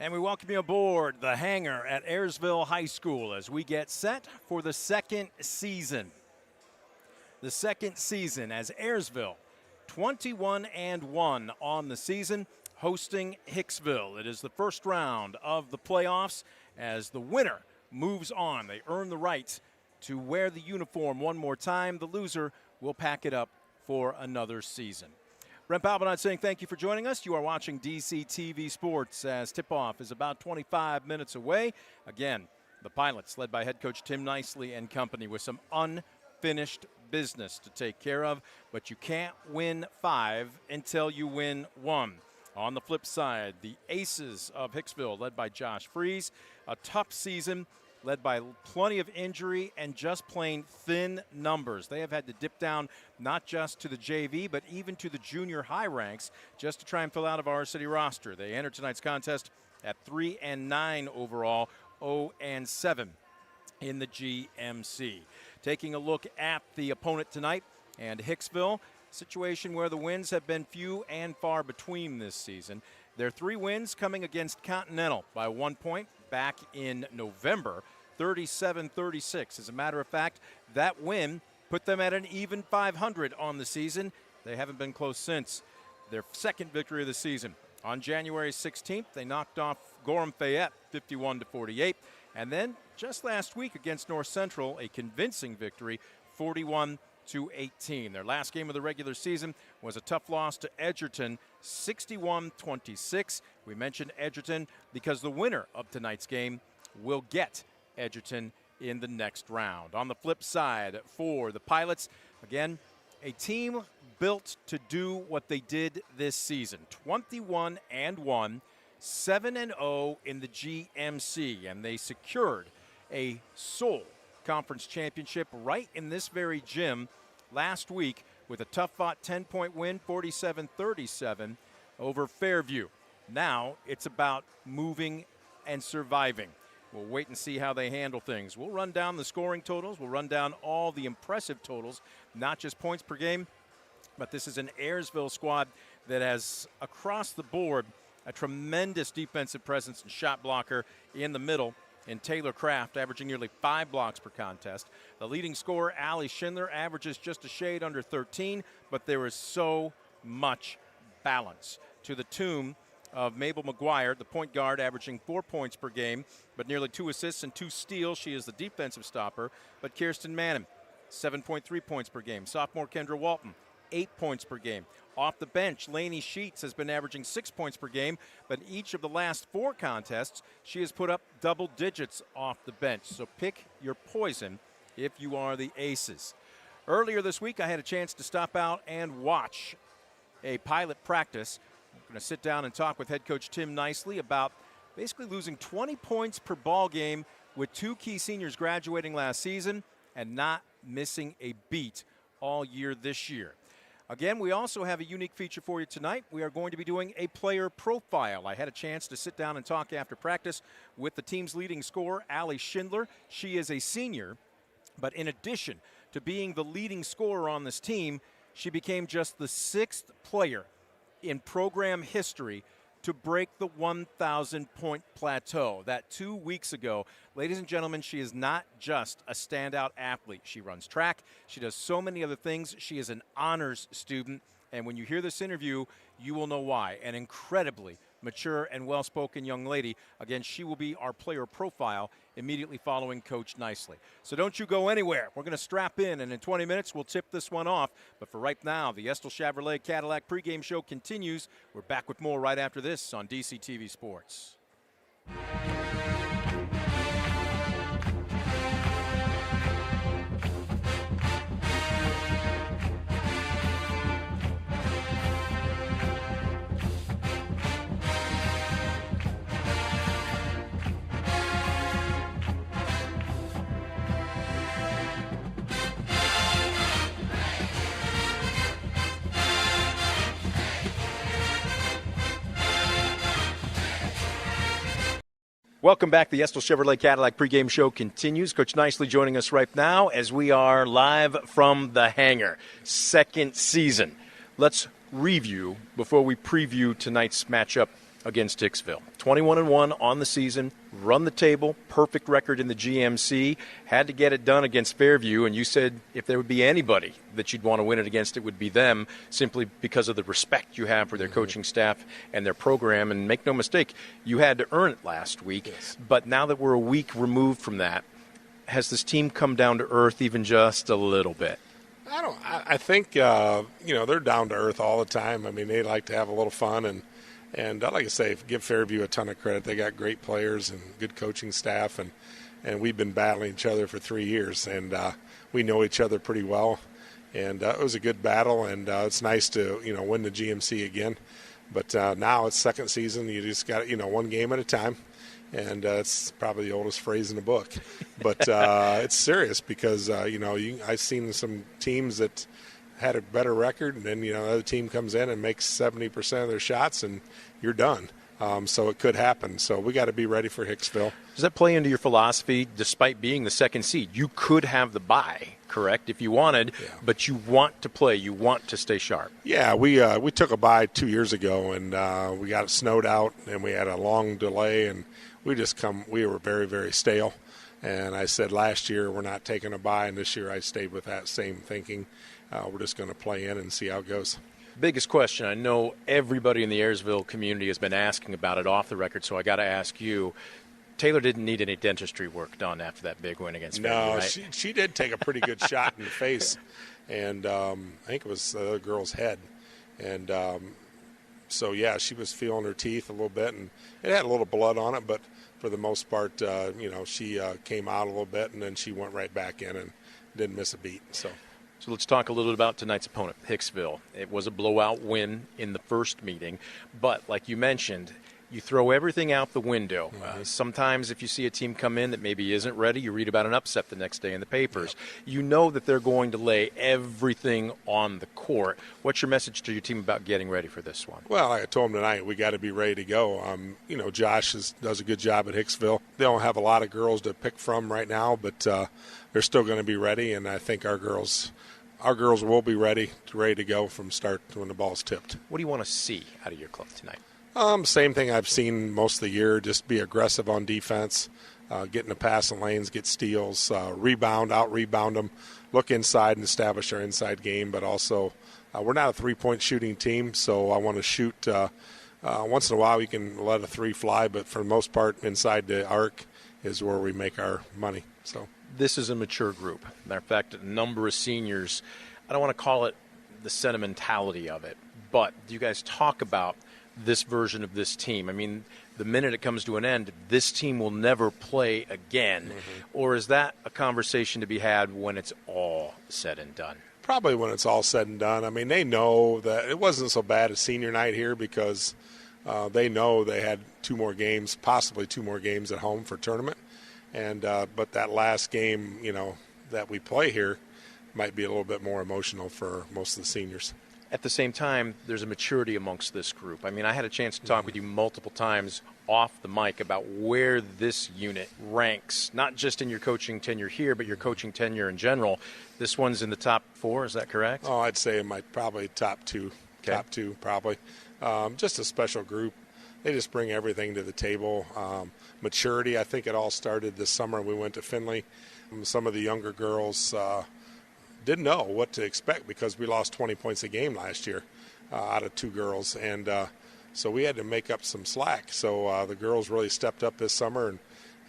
And we welcome you aboard the hangar at Ayersville High School as we get set for the second season. The second season as Ayersville, 21-1 on the season, hosting Hicksville. It is the first round of the playoffs as the winner moves on. They earn the right to wear the uniform one more time. The loser will pack it up for another season. Brent Balbinot saying thank you for joining us. You are watching DC TV Sports as tip-off is about 25 minutes away. Again, the Pilots led by head coach Tim Nicely and company with some unfinished business to take care of, but you can't win 5 until you win 1. On the flip side, the Aces of Hicksville led by Josh Freeze, a tough season led by plenty of injury and just plain thin numbers. They have had to dip down not just to the JV, but even to the junior high ranks just to try and fill out a varsity roster. They enter tonight's contest at 3-9 overall, 0-7 in the GMC. Taking a look at the opponent tonight and Hicksville, situation where the wins have been few and far between this season. Their 3 wins coming against Continental by 1 point back in November, 37-36. As a matter of fact, that win put them at an even 500 on the season. They haven't been close since. Their second victory of the season. On January 16th, they knocked off Gorham Fayette 51-48. And then just last week against North Central, a convincing victory, 41-18. Their last game of the regular season was a tough loss to Edgerton, 61-26. We mentioned Edgerton because the winner of tonight's game will get Edgerton in the next round. On the flip side for the Pilots, again, a team built to do what they did this season, 21-1, 7-0 in the GMC, and they secured a sole conference championship right in this very gym last week with a tough-fought 10-point win, 47-37 over Fairview. Now it's about moving and surviving. We'll wait and see how they handle things. We'll run down the scoring totals. We'll run down all the impressive totals, not just points per game, but this is an Ayersville squad that has, across the board, a tremendous defensive presence and shot blocker in the middle in Taylor Kraft, averaging nearly 5 blocks per contest. The leading scorer, Allie Schindler, averages just a shade under 13, but there is so much balance to the tune of Mabel McGuire, the point guard, averaging 4 points per game, but nearly 2 assists and 2 steals. She is the defensive stopper. But Kirsten Manning, 7.3 points per game. Sophomore Kendra Walton, 8 points per game. Off the bench, Lainey Sheets has been averaging 6 points per game, but each of the last 4 contests, she has put up double digits off the bench. So pick your poison if you are the Aces. Earlier this week, I had a chance to stop out and watch a pilot practice. I'm going to sit down and talk with head coach Tim Nicely about basically losing 20 points per ball game with 2 key seniors graduating last season and not missing a beat all year this year. Again, we also have a unique feature for you tonight. We are going to be doing a player profile. I had a chance to sit down and talk after practice with the team's leading scorer, Allie Schindler. She is a senior, but in addition to being the leading scorer on this team, she became just the 6th player in program history to break the 1,000-point plateau. That 2 weeks ago. Ladies and gentlemen, she is not just a standout athlete. She runs track. She does so many other things. She is an honors student. And when you hear this interview, you will know why. An incredibly mature and well-spoken young lady. Again, she will be our player profile immediately following Coach Nicely. So don't you go anywhere. We're going to strap in, and in 20 minutes, we'll tip this one off. But for right now, the Estill Chevrolet Cadillac pregame show continues. We're back with more right after this on DC TV Sports. Welcome back. The Estill Chevrolet Cadillac pregame show continues. Coach Nicely joining us right now as we are live from the hangar. Second season. Let's review before we preview tonight's matchup against Hicksville. 21-1 on the season, run the table, perfect record in the GMC, had to get it done against Fairview, and you said if there would be anybody that you'd want to win it against, it would be them, simply because of the respect you have for their coaching staff and their program. And make no mistake, you had to earn it last week. Yes. But now that we're a week removed from that, has this team come down to earth even just a little bit? I think they're down to earth all the time. I mean, they like to have a little fun, and like I say, give Fairview a ton of credit. They got great players and good coaching staff, and we've been battling each other for 3 years, and we know each other pretty well. And it was a good battle, and it's nice to win the GMC again. But now it's second season. You just got one game at a time. And it's probably the oldest phrase in the book. But it's serious because, I've seen some teams that had a better record, and then, another team comes in and makes 70% of their shots, and you're done. So it could happen. So we got to be ready for Hicksville. Does that play into your philosophy, despite being the second seed? You could have the bye, correct, if you wanted, but you want to play. You want to stay sharp. Yeah, we took a bye 2 years ago, and we got it snowed out, and we had a long delay, and we were very, very stale. And I said last year we're not taking a bye, and this year I stayed with that same thinking. We're just going to play in and see how it goes. Biggest question, I know everybody in the Ayersville community has been asking about it off the record, so I got to ask you. Taylor didn't need any dentistry work done after that big win against Fairview, right? she did take a pretty good shot in the face, and I think it was the other girl's head. And so, she was feeling her teeth a little bit, and it had a little blood on it, but for the most part, she came out a little bit, and then she went right back in and didn't miss a beat. So let's talk a little bit about tonight's opponent, Hicksville. It was a blowout win in the first meeting, but like you mentioned, you throw everything out the window. Sometimes if you see a team come in that maybe isn't ready, you read about an upset the next day in the papers. Yep. You know that they're going to lay everything on the court. What's your message to your team about getting ready for this one? Well, like I told them tonight, we got to be ready to go. Josh does a good job at Hicksville. They don't have a lot of girls to pick from right now, but they're still going to be ready, and I think our girls will be ready to go from start to when the ball's tipped. What do you want to see out of your club tonight? Same thing I've seen most of the year, just be aggressive on defense, get in the passing lanes, get steals, out-rebound them, look inside and establish our inside game, but also we're not a three-point shooting team, so I want to shoot. Once in a while we can let a three fly, but for the most part inside the arc is where we make our money. So this is a mature group. Matter of fact, a number of seniors, I don't want to call it the sentimentality of it, but do you guys talk about this version of this team? I mean, the minute it comes to an end, this team will never play again. Or is that a conversation to be had when it's all said and done? Probably when it's all said and done. I mean, they know that it wasn't so bad as senior night here because they know they had possibly two more games at home for tournament. And but that last game, that we play here might be a little bit more emotional for most of the seniors. At the same time, there's a maturity amongst this group. I mean, I had a chance to talk with you multiple times off the mic about where this unit ranks, not just in your coaching tenure here, but your coaching tenure in general. This one's in the top 4, is that correct? Oh, I'd say probably top 2. Okay. Top 2, probably. Just a special group. They just bring everything to the table. Maturity, I think it all started this summer. We went to Findlay. Some of the younger girls didn't know what to expect because we lost 20 points a game last year out of 2 girls. And so we had to make up some slack. So the girls really stepped up this summer,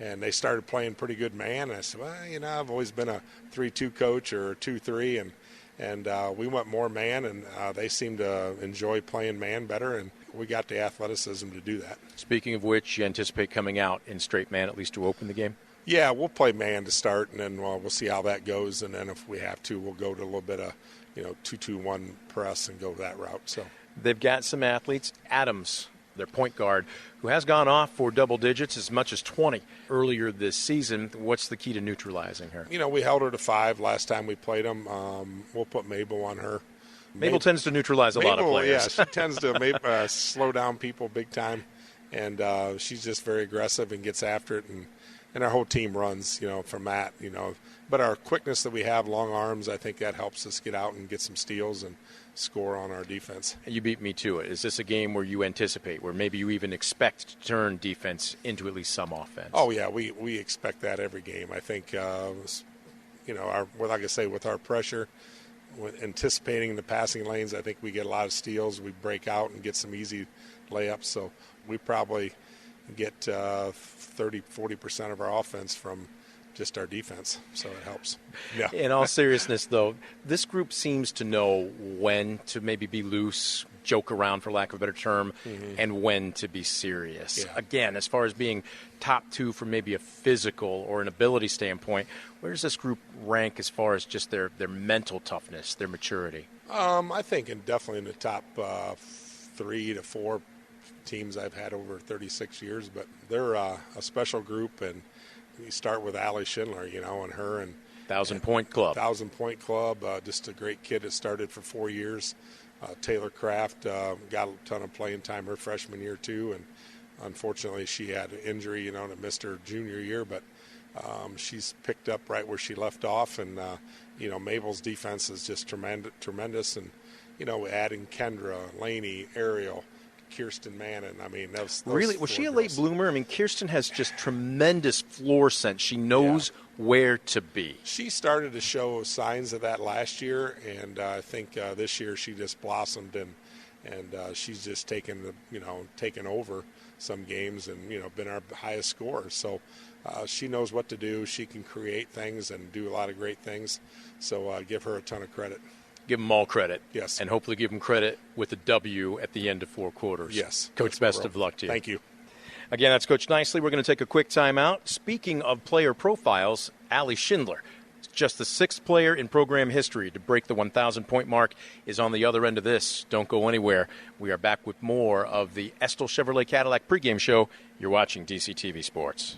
and they started playing pretty good man. And I said, well, I've always been a 3-2 coach or a 2-3, and we went more man, and they seemed to enjoy playing man better, and we got the athleticism to do that. Speaking of which, you anticipate coming out in straight man at least to open the game? Yeah, we'll play man to start, and then we'll see how that goes. And then if we have to, we'll go to a little bit of, 2-2-1 press and go that route. So they've got some athletes. Adams, their point guard, who has gone off for double digits, as much as 20 earlier this season. What's the key to neutralizing her? We held her to 5 last time we played them. We'll put Mabel on her. Mabel tends to neutralize a lot of players. Yeah, she tends to slow down people big time, and she's just very aggressive and gets after it. and our whole team runs, from that, But our quickness that we have, long arms, I think that helps us get out and get some steals and score on our defense. You beat me to it. Is this a game where you anticipate, where maybe you even expect to turn defense into at least some offense? Oh, yeah, we expect that every game. I think, like I say, with our pressure, with anticipating the passing lanes, I think we get a lot of steals. We break out and get some easy layups. So we probably get 30-40% of our offense from just our defense, so it helps. Yeah. In all seriousness, though, this group seems to know when to maybe be loose, joke around, for lack of a better term, and when to be serious. Yeah. Again, as far as being top two from maybe a physical or an ability standpoint, where does this group rank as far as just their mental toughness, their maturity? I think definitely in the top 3 to 4 teams I've had over 36 years, but they're a special group, and you start with Allie Schindler, and her and 1,000-point club. 1,000-point club, just a great kid that started for 4 years. Taylor Kraft got a ton of playing time her freshman year too, and unfortunately she had an injury, that missed her junior year, but she's picked up right where she left off, and Mabel's defense is just tremendous, and adding Kendra, Laney, Ariel, Kirsten Mannon. I mean, those really, was she a late girls. bloomer? I mean, Kirsten has just tremendous floor sense. She knows where to be. She started to show signs of that last year, and I think this year she just blossomed, and she's just taken over some games, and been our highest scorer. So she knows what to do. She can create things and do a lot of great things. So give her a ton of credit. Give them all credit. Yes. And hopefully give them credit with a W at the end of 4 quarters. Yes. Coach, best of luck to you. Thank you. Again, that's Coach Nicely. We're going to take a quick timeout. Speaking of player profiles, Allie Schindler, just the 6th player in program history to break the 1,000-point mark, is on the other end of this. Don't go anywhere. We are back with more of the Ayersville Chevrolet Cadillac pregame show. You're watching DCTV Sports.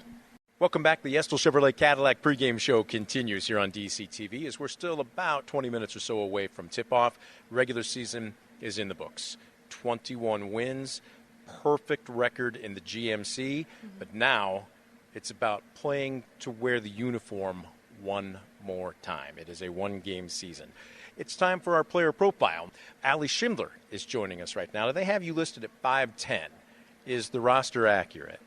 Welcome back. The Ayersville Chevrolet Cadillac pregame show continues here on DCTV as we're still about 20 minutes or so away from tip-off. Regular season is in the books. 21 wins, perfect record in the GMC, but now it's about playing to wear the uniform one more time. It is a one-game season. It's time for our player profile. Allie Schindler is joining us right now. They have you listed at 5'10". Is the roster accurate?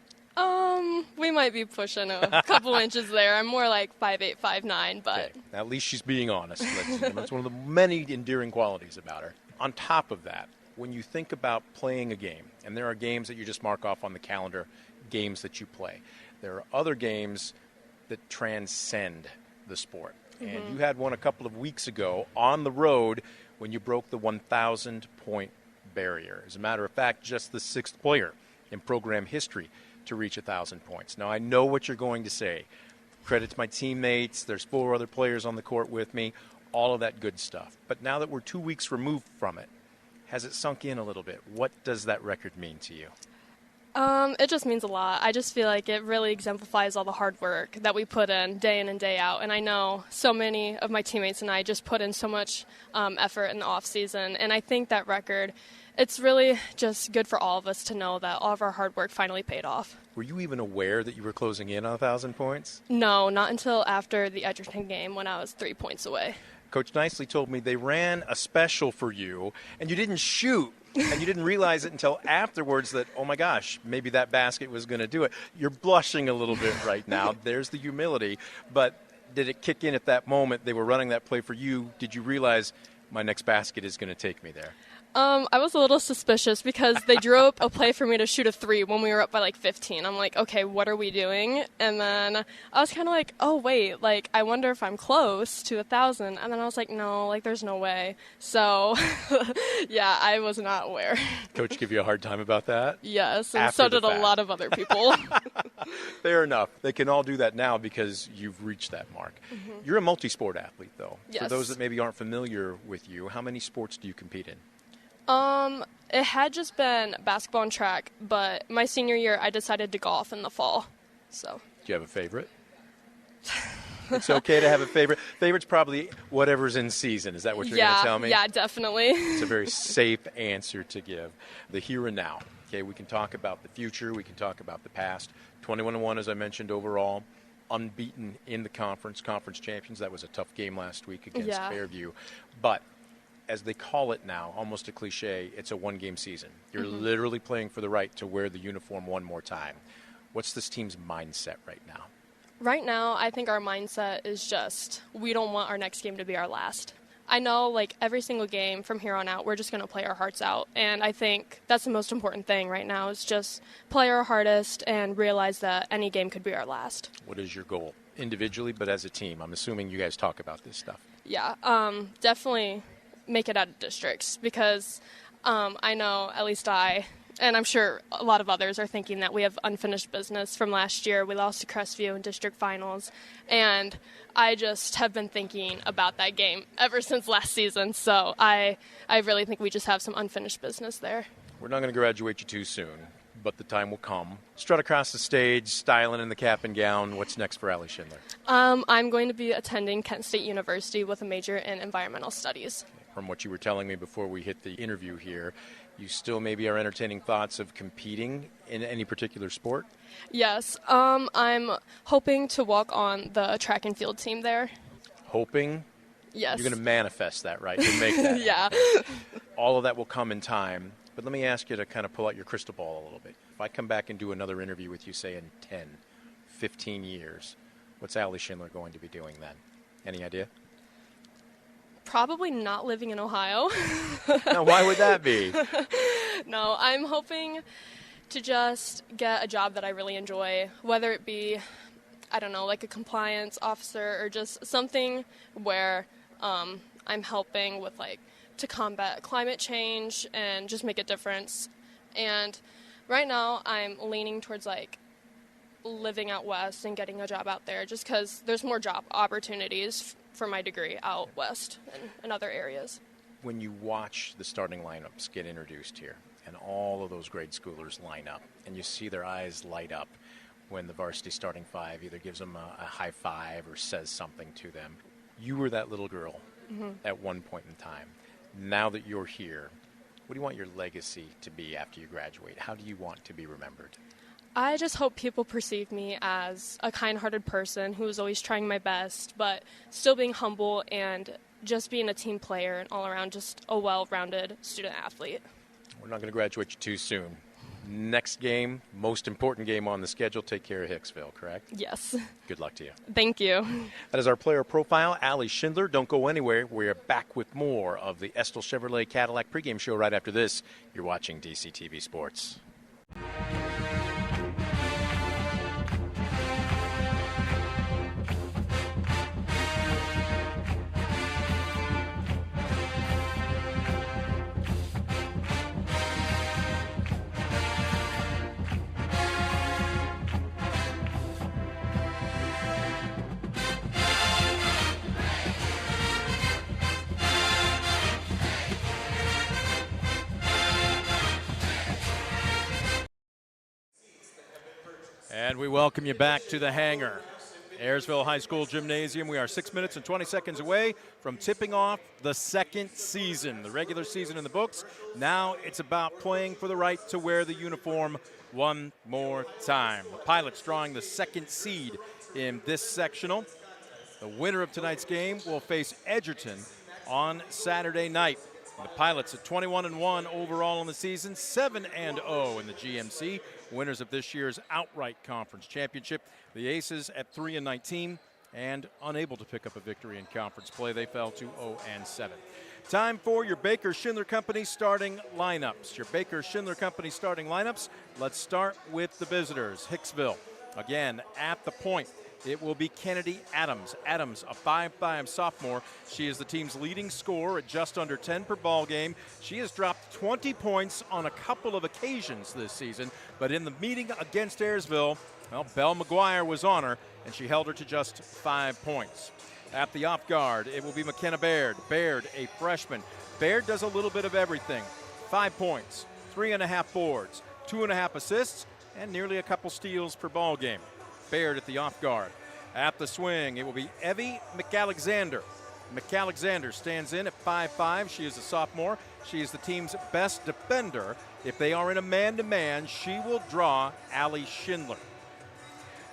We might be pushing a couple inches there. I'm more like 5'8", 5'9", but... Okay. At least she's being honest. That's one of the many endearing qualities about her. On top of that, when you think about playing a game, and there are games that you just mark off on the calendar, games that you play, there are other games that transcend the sport. And you had one a couple of weeks ago on the road when you broke the 1,000-point barrier. As a matter of fact, just the 6th player in program history to reach 1,000 points. Now, I know what you're going to say. Credit to my teammates. There's 4 other players on the court with me. All of that good stuff. But now that we're 2 weeks removed from it, has it sunk in a little bit? What does that record mean to you? It just means a lot. I just feel like it really exemplifies all the hard work that we put in and day out. And I know so many of my teammates and I just put in so much effort in the off season. And I think that record, it's really just good for all of us to know that all of our hard work finally paid off. Were you even aware that you were closing in on 1,000 points? No, not until after the Edgerton game when I was 3 points away. Coach Nicely told me they ran a special for you, and you didn't shoot, and you didn't realize it until afterwards that, oh my gosh, maybe that basket was going to do it. You're blushing a little bit right now. There's the humility. But did it kick in at that moment? They were running that play for you. Did you realize my next basket is going to take me there? I was a little suspicious because they drew up a play for me to shoot a 3 when we were up by like 15. I'm like, okay, what are we doing? And then I was kind of like, oh, wait, like, I wonder if I'm close to 1,000. And then I was like, no, like, there's no way. So, yeah, I was not aware. Coach give you a hard time about that? Yes, and After so the did a fact. lot of other people. Fair enough. They can all do that now because you've reached that mark. You're a multi-sport athlete, though. Yes. For those that maybe aren't familiar with you, how many sports do you compete in? It had just been basketball and track, but my senior year I decided to golf in the fall. So. Do you have a favorite? It's okay to have a favorite. Favorite's probably whatever's in season. Is that what you're going to tell me? Yeah, definitely. It's a very safe answer to give. The here and now. Okay, we can talk about the future. We can talk about the past. 21-1, as I mentioned, overall. Unbeaten in the conference champions. That was a tough game last week against Fairview. But as they call it now, almost a cliche, it's a one-game season. You're literally playing for the right to wear the uniform one more time. What's this team's mindset right now? Right now, I think our mindset is just we don't want our next game to be our last. I know, like, every single game from here on out, we're just going to play our hearts out. And I think that's the most important thing right now is just play our hardest and realize that any game could be our last. What is your goal? Individually, but as a team? I'm assuming you guys talk about this stuff. Yeah, definitely make it out of districts because I know at least and I'm sure a lot of others are thinking that we have unfinished business from last year. We lost to Crestview in district finals, and I just have been thinking about that game ever since last season. So I really think we just have some unfinished business there. We're not going to graduate you too soon, but the time will come. Strut across the stage, styling in the cap and gown. What's next for Allie Schindler? I'm going to be attending Kent State University with a major in environmental studies. From what you were telling me before we hit the interview here, you still maybe are entertaining thoughts of competing in any particular sport? Yes. I'm hoping to walk on the track and field team there. Hoping? Yes. You're going to manifest that, right? You make that. Yeah. All of that will come in time. But let me ask you to kind of pull out your crystal ball a little bit. If I come back and do another interview with you, say, in 10, 15 years, what's Allie Schindler going to be doing then? Any idea? Probably not living in Ohio. Now, why would that be? No, I'm hoping to just get a job that I really enjoy, whether it be, I don't know, like a compliance officer or just something where I'm helping with, like, to combat climate change and just make a difference. And right now I'm leaning towards, like, living out west and getting a job out there just because there's more job opportunities for my degree out west and in other areas. When you watch the starting lineups get introduced here and all of those grade schoolers line up and you see their eyes light up when the varsity starting five either gives them a high five or says something to them, you were that little girl at one point in time. Now that you're here, what do you want your legacy to be after you graduate? How do you want to be remembered? I just hope people perceive me as a kind-hearted person who is always trying my best, but still being humble and just being a team player and all around just a well-rounded student athlete. We're not going to graduate you too soon. Next game, most important game on the schedule, take care of Hicksville, correct? Yes. Good luck to you. Thank you. That is our player profile, Allie Schindler. Don't go anywhere. We're back with more of the Estill Chevrolet Cadillac pregame show right after this. You're watching DCTV Sports. And we welcome you back to the hangar. Ayersville High School Gymnasium. We are 6 minutes and 20 seconds away from tipping off the second season. The regular season in the books. Now it's about playing for the right to wear the uniform one more time. The Pilots drawing the second seed in this sectional. The winner of tonight's game will face Edgerton on Saturday night. The Pilots at 21-1 overall in the season, 7-0 in the GMC. Winners of this year's outright conference championship. The Aces at 3-19 and unable to pick up a victory in conference play. They fell to 0-7. Time for your Baker Schindler Company starting lineups. Your Baker Schindler Company starting lineups. Let's start with the visitors. Hicksville, again, at the point. It will be Kennedy Adams. Adams, a 5'5" sophomore. She is the team's leading scorer at just under 10 per ball game. She has dropped 20 points on a couple of occasions this season, but in the meeting against Ayersville, well, Belle McGuire was on her, and she held her to just 5 points. At the off guard, it will be McKenna Baird. Baird, a freshman. Baird does a little bit of everything. 5 points, 3.5 boards, 2.5 assists, and nearly a couple steals per ball game. Baird at the off guard. At the swing, it will be Evie McAlexander. McAlexander stands in at 5'5". She is a sophomore. She is the team's best defender. If they are in a man-to-man, she will draw Allie Schindler.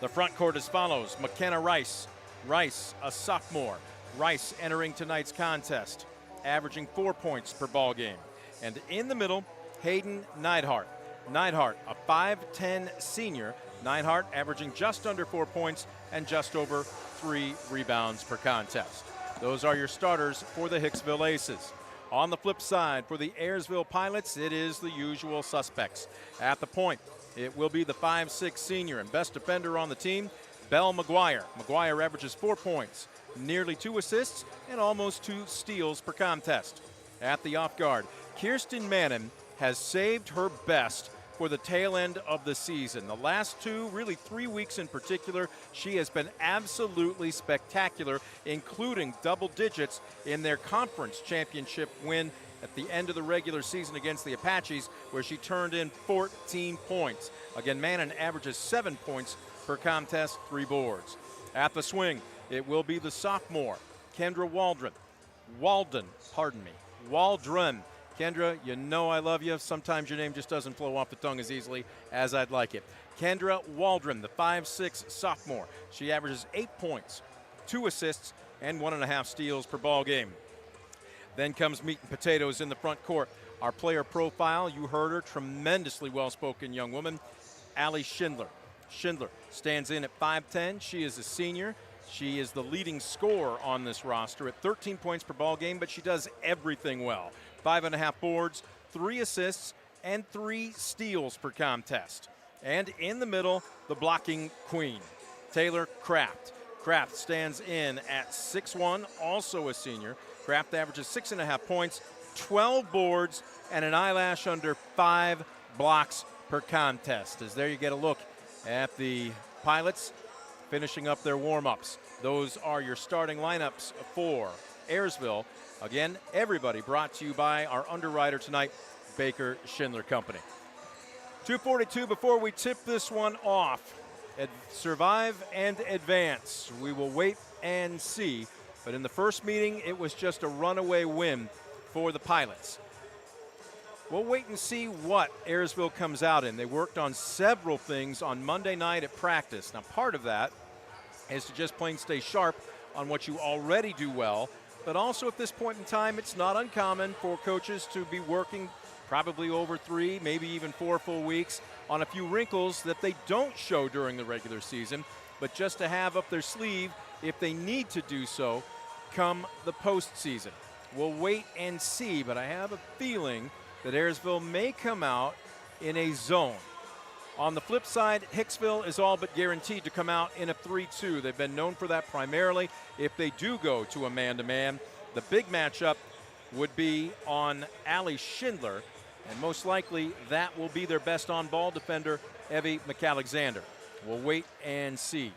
The front court as follows. McKenna Rice. Rice, a sophomore. Rice entering tonight's contest, averaging 4 points per ball game. And in the middle, Hayden Neidhart. Neidhart, a 5'10 senior. Neidhart averaging just under 4 points and just over 3 rebounds per contest. Those are your starters for the Hicksville Aces. On the flip side, for the Ayersville Pilots, it is the usual suspects. At the point, it will be the 5'6 senior and best defender on the team, Belle McGuire. McGuire averages 4 points, nearly 2 assists, and almost 2 steals per contest. At the off guard, Kirsten Mannon has saved her best for the tail end of the season. The last 2, really 3 weeks in particular, she has been absolutely spectacular, including double digits in their conference championship win at the end of the regular season against the Apaches, where she turned in 14 points. Again, Mannon averages 7 points per contest, 3 boards. At the swing, it will be the sophomore, Kendra Waldron. Waldron. Kendra, you know I love you. Sometimes your name just doesn't flow off the tongue as easily as I'd like it. Kendra Waldron, the 5'6 sophomore. She averages 8 points, 2 assists, and 1.5 steals per ball game. Then comes meat and potatoes in the front court. Our player profile, you heard her, tremendously well-spoken young woman, Allie Schindler. Schindler stands in at 5'10". She is a senior. She is the leading scorer on this roster at 13 points per ball game, but she does everything well. 5.5 boards, 3 assists, and 3 steals per contest. And in the middle, the blocking queen, Taylor Kraft. Kraft stands in at 6'1", also a senior. Kraft averages 6.5 points, 12 boards, and an eyelash under 5 blocks per contest. As there you get a look at the Pilots finishing up their warm-ups. Those are your starting lineups for Ayersville. Again, everybody brought to you by our underwriter tonight, Baker Schindler Company. 2:42 before we tip this one off. Survive and advance. We will wait and see. But in the first meeting, it was just a runaway win for the Pilots. We'll wait and see what Ayersville comes out in. They worked on several things on Monday night at practice. Now, part of that is to just plain stay sharp on what you already do well. But also at this point in time, it's not uncommon for coaches to be working probably over 3, maybe even 4 full weeks on a few wrinkles that they don't show during the regular season, but just to have up their sleeve if they need to do so come the postseason. We'll wait and see, but I have a feeling that Ayersville may come out in a zone. On the flip side, Hicksville is all but guaranteed to come out in a 3-2. They've been known for that primarily. If they do go to a man-to-man, the big matchup would be on Allie Schindler, and most likely that will be their best on-ball defender, Evie McAlexander. We'll wait and see.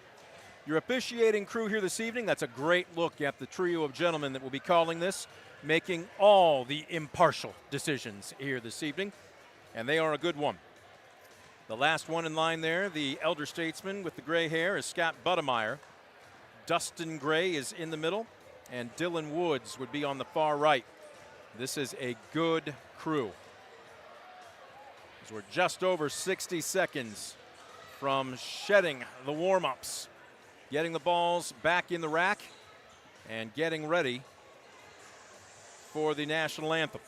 Your officiating crew here this evening, that's a great look at the trio of gentlemen that will be calling this, making all the impartial decisions here this evening, and they are a good one. The last one in line there, the elder statesman with the gray hair, is Scott Budemeyer. Dustin Gray is in the middle, and Dylan Woods would be on the far right. This is a good crew. As we're just over 60 seconds from shedding the warm-ups, getting the balls back in the rack, and getting ready for the national anthem.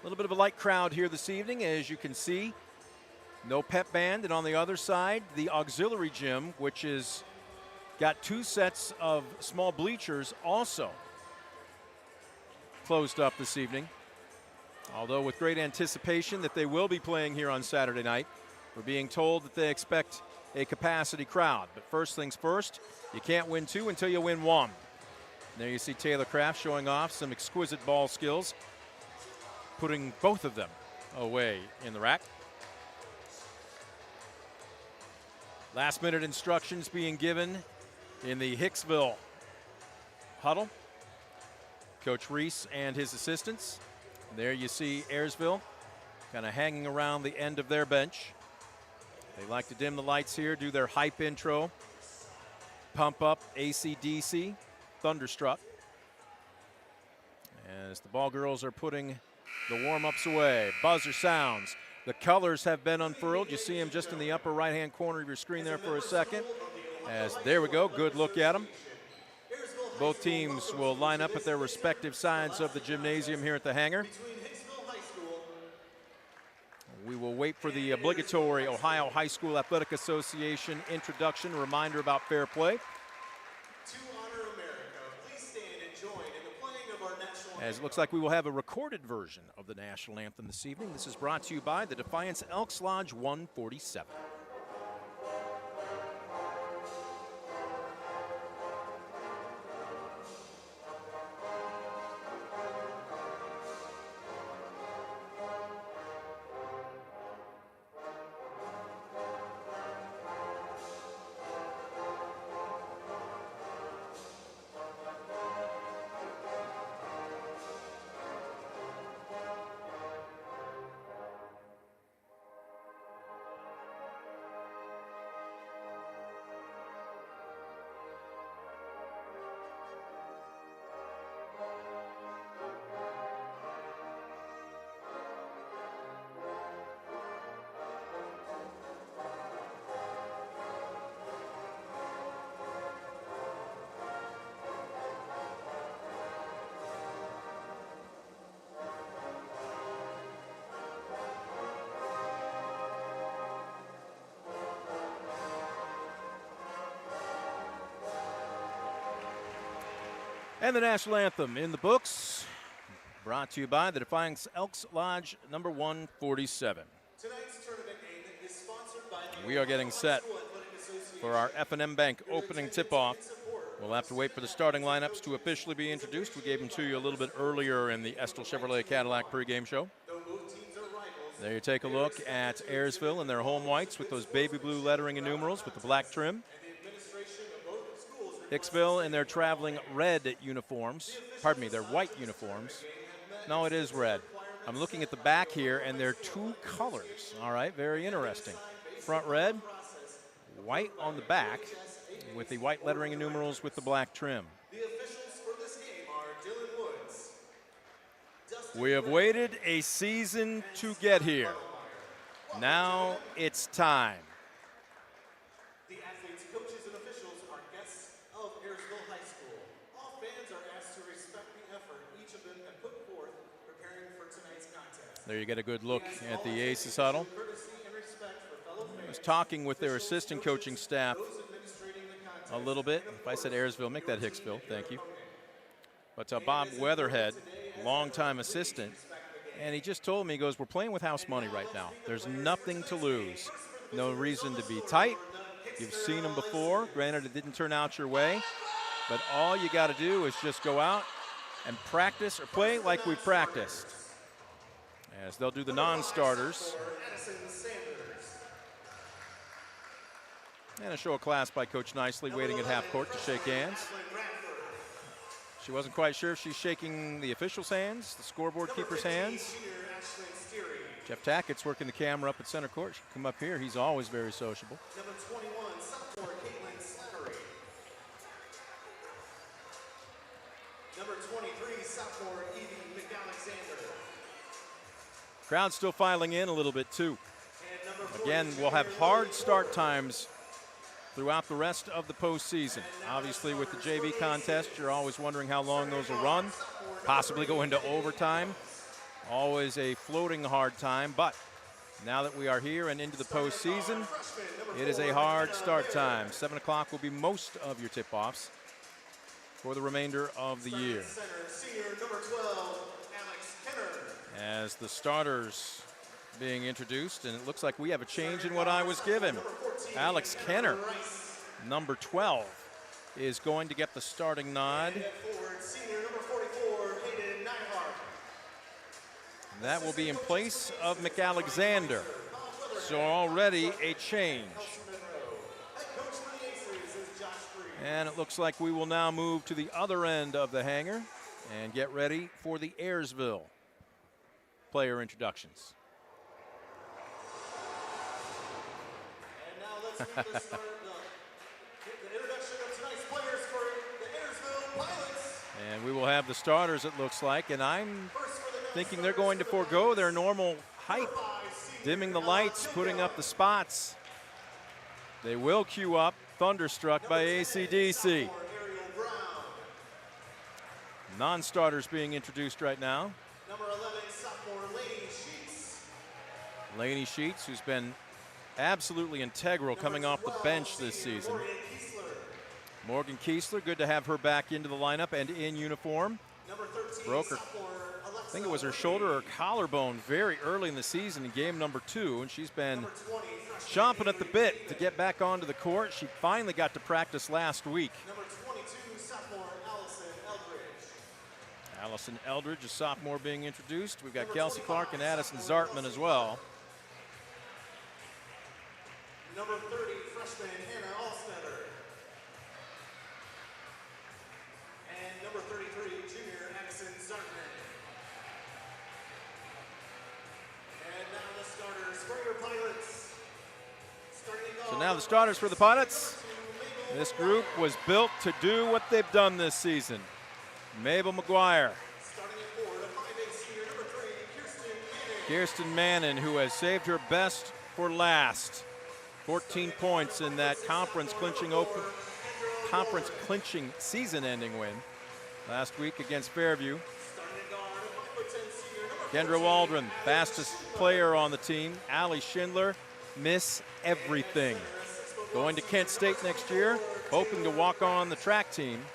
A little bit of a light crowd here this evening, as you can see. No pep band, and on the other side, the auxiliary gym, which is got 2 sets of small bleachers, also closed up this evening. Although with great anticipation that they will be playing here on Saturday night. We're being told that they expect a capacity crowd. But first things first, you can't win 2 until you win 1. There you see Taylor Kraft showing off some exquisite ball skills, putting both of them away in the rack. Last minute instructions being given in the Hicksville huddle. Coach Reese and his assistants. There you see Ayersville kind of hanging around the end of their bench. They like to dim the lights here, do their hype intro, pump up AC/DC, Thunderstruck. As the ball girls are putting the warm-ups away. Buzzer sounds. The colors have been unfurled. You see them just in the upper right-hand corner of your screen there for a second. As there we go, good look at them. Both teams will line up at their respective sides of the gymnasium here at the hangar. We will wait for the obligatory Ohio High School Athletic Association introduction, reminder about fair play. As it looks like we will have a recorded version of the national anthem this evening. This is brought to you by the Defiance Elks Lodge 147. And the national anthem in the books, brought to you by the Defiance Elks Lodge number 147. Tonight's tournament game is sponsored by the We are getting set for our F&M Bank opening tip-off. We'll have to wait for the starting lineups to officially be introduced. We gave them to you a little bit earlier in the Estill Chevrolet Cadillac pregame show. There you take a look at Ayersville in their home whites with those baby blue lettering and numerals with the black trim. Hicksville in their traveling red uniforms. Pardon me, their white uniforms. No, it is red. I'm looking at the back here, and they're two colors. All right, very interesting. Front red, white on the back, with the white lettering and numerals with the black trim. The officials for this game are Dylan Woods. We have waited a season to get here. Now it's time. The athletes, coaches, and officials are guests of Ayersville High School. All fans are asked to respect the effort each of them have put forth preparing for tonight's contest. There you get a good look at the Aces huddle. Courtesy and respect for fellow I fans. was talking with their assistant coaching staff a little bit. If I said Ayersville, make that Hicksville. Thank you. But Bob Weatherhead, longtime assistant, and he just told me, he goes, we're playing with house money right now. There's nothing to lose. No reason to be tight. You've seen them before. Granted, it didn't turn out your way. But all you got to do is just go out and practice or play like we practiced. As they'll do the non-starters. And a show of class by Coach Nicely, waiting at half court to shake hands. She wasn't quite sure if she's shaking the officials' hands, the scoreboard keeper's hands. Jeff Tackett's working the camera up at center court. She can come up here. He's always very sociable. Number 21, sophomore Caitlin Slattery. Number 23, sophomore Evie McAlexander. Crowd still filing in a little bit too. And number Again, we'll have hard start times throughout the rest of the postseason. Obviously, with the JV contest, you're always wondering how long those will run, possibly go into overtime. Always a floating hard time, but now that we are here and into the postseason, it is a hard start time. 7 o'clock will be most of your tip-offs for the remainder of the year. Senior number 12, Alex Kenner. As the starters being introduced, and it looks like we have a change in what I was given. Alex Kenner, number 12, is going to get the starting nod. Forward, senior number 44, Hayden Nyhart. That will be in place of McAlexander. So already a change. Head coach for the Aces is Josh Freed. And it looks like we will now move to the other end of the hangar and get ready for the Ayersville player introductions. And now let's get this started. The introduction of tonight's players for the Ayersville Pilots. And we will have the starters, it looks like, and I'm First for the thinking they're going to forego their normal height dimming the lights, putting up the spots. They will queue up Thunderstruck by AC/DC. Non-starters being introduced right now. Number 11, sophomore Lainey Sheets. Lainey Sheets, who's been absolutely integral coming off the bench this season. Morgan Kiesler, good to have her back into the lineup and in uniform. Number 13, Broke her, I think it was her shoulder or collarbone very early in the season in game number 2, and she's been chomping at the bit to get back onto the court. She finally got to practice last week. Number 22, sophomore Allison Eldridge. Allison Eldridge, a sophomore, being introduced. We've got Kelsey Clark and Addison Zartman as well. Number 30, freshman Hannah Alstetter. And number 33, junior Addison Zartman. And now the starters for your Pilots. So now the starters for the Pilots. This group was built to do what they've done this season. Mabel McGuire. Starting at 4, the 5'8" senior, number 3, Kirsten Mannon, who has saved her best for last. 14 points in that conference clinching season-ending win last week against Fairview. Kendra Waldron, fastest player on the team. Allie Schindler, miss everything. Going to Kent State next year, hoping to walk on the track team.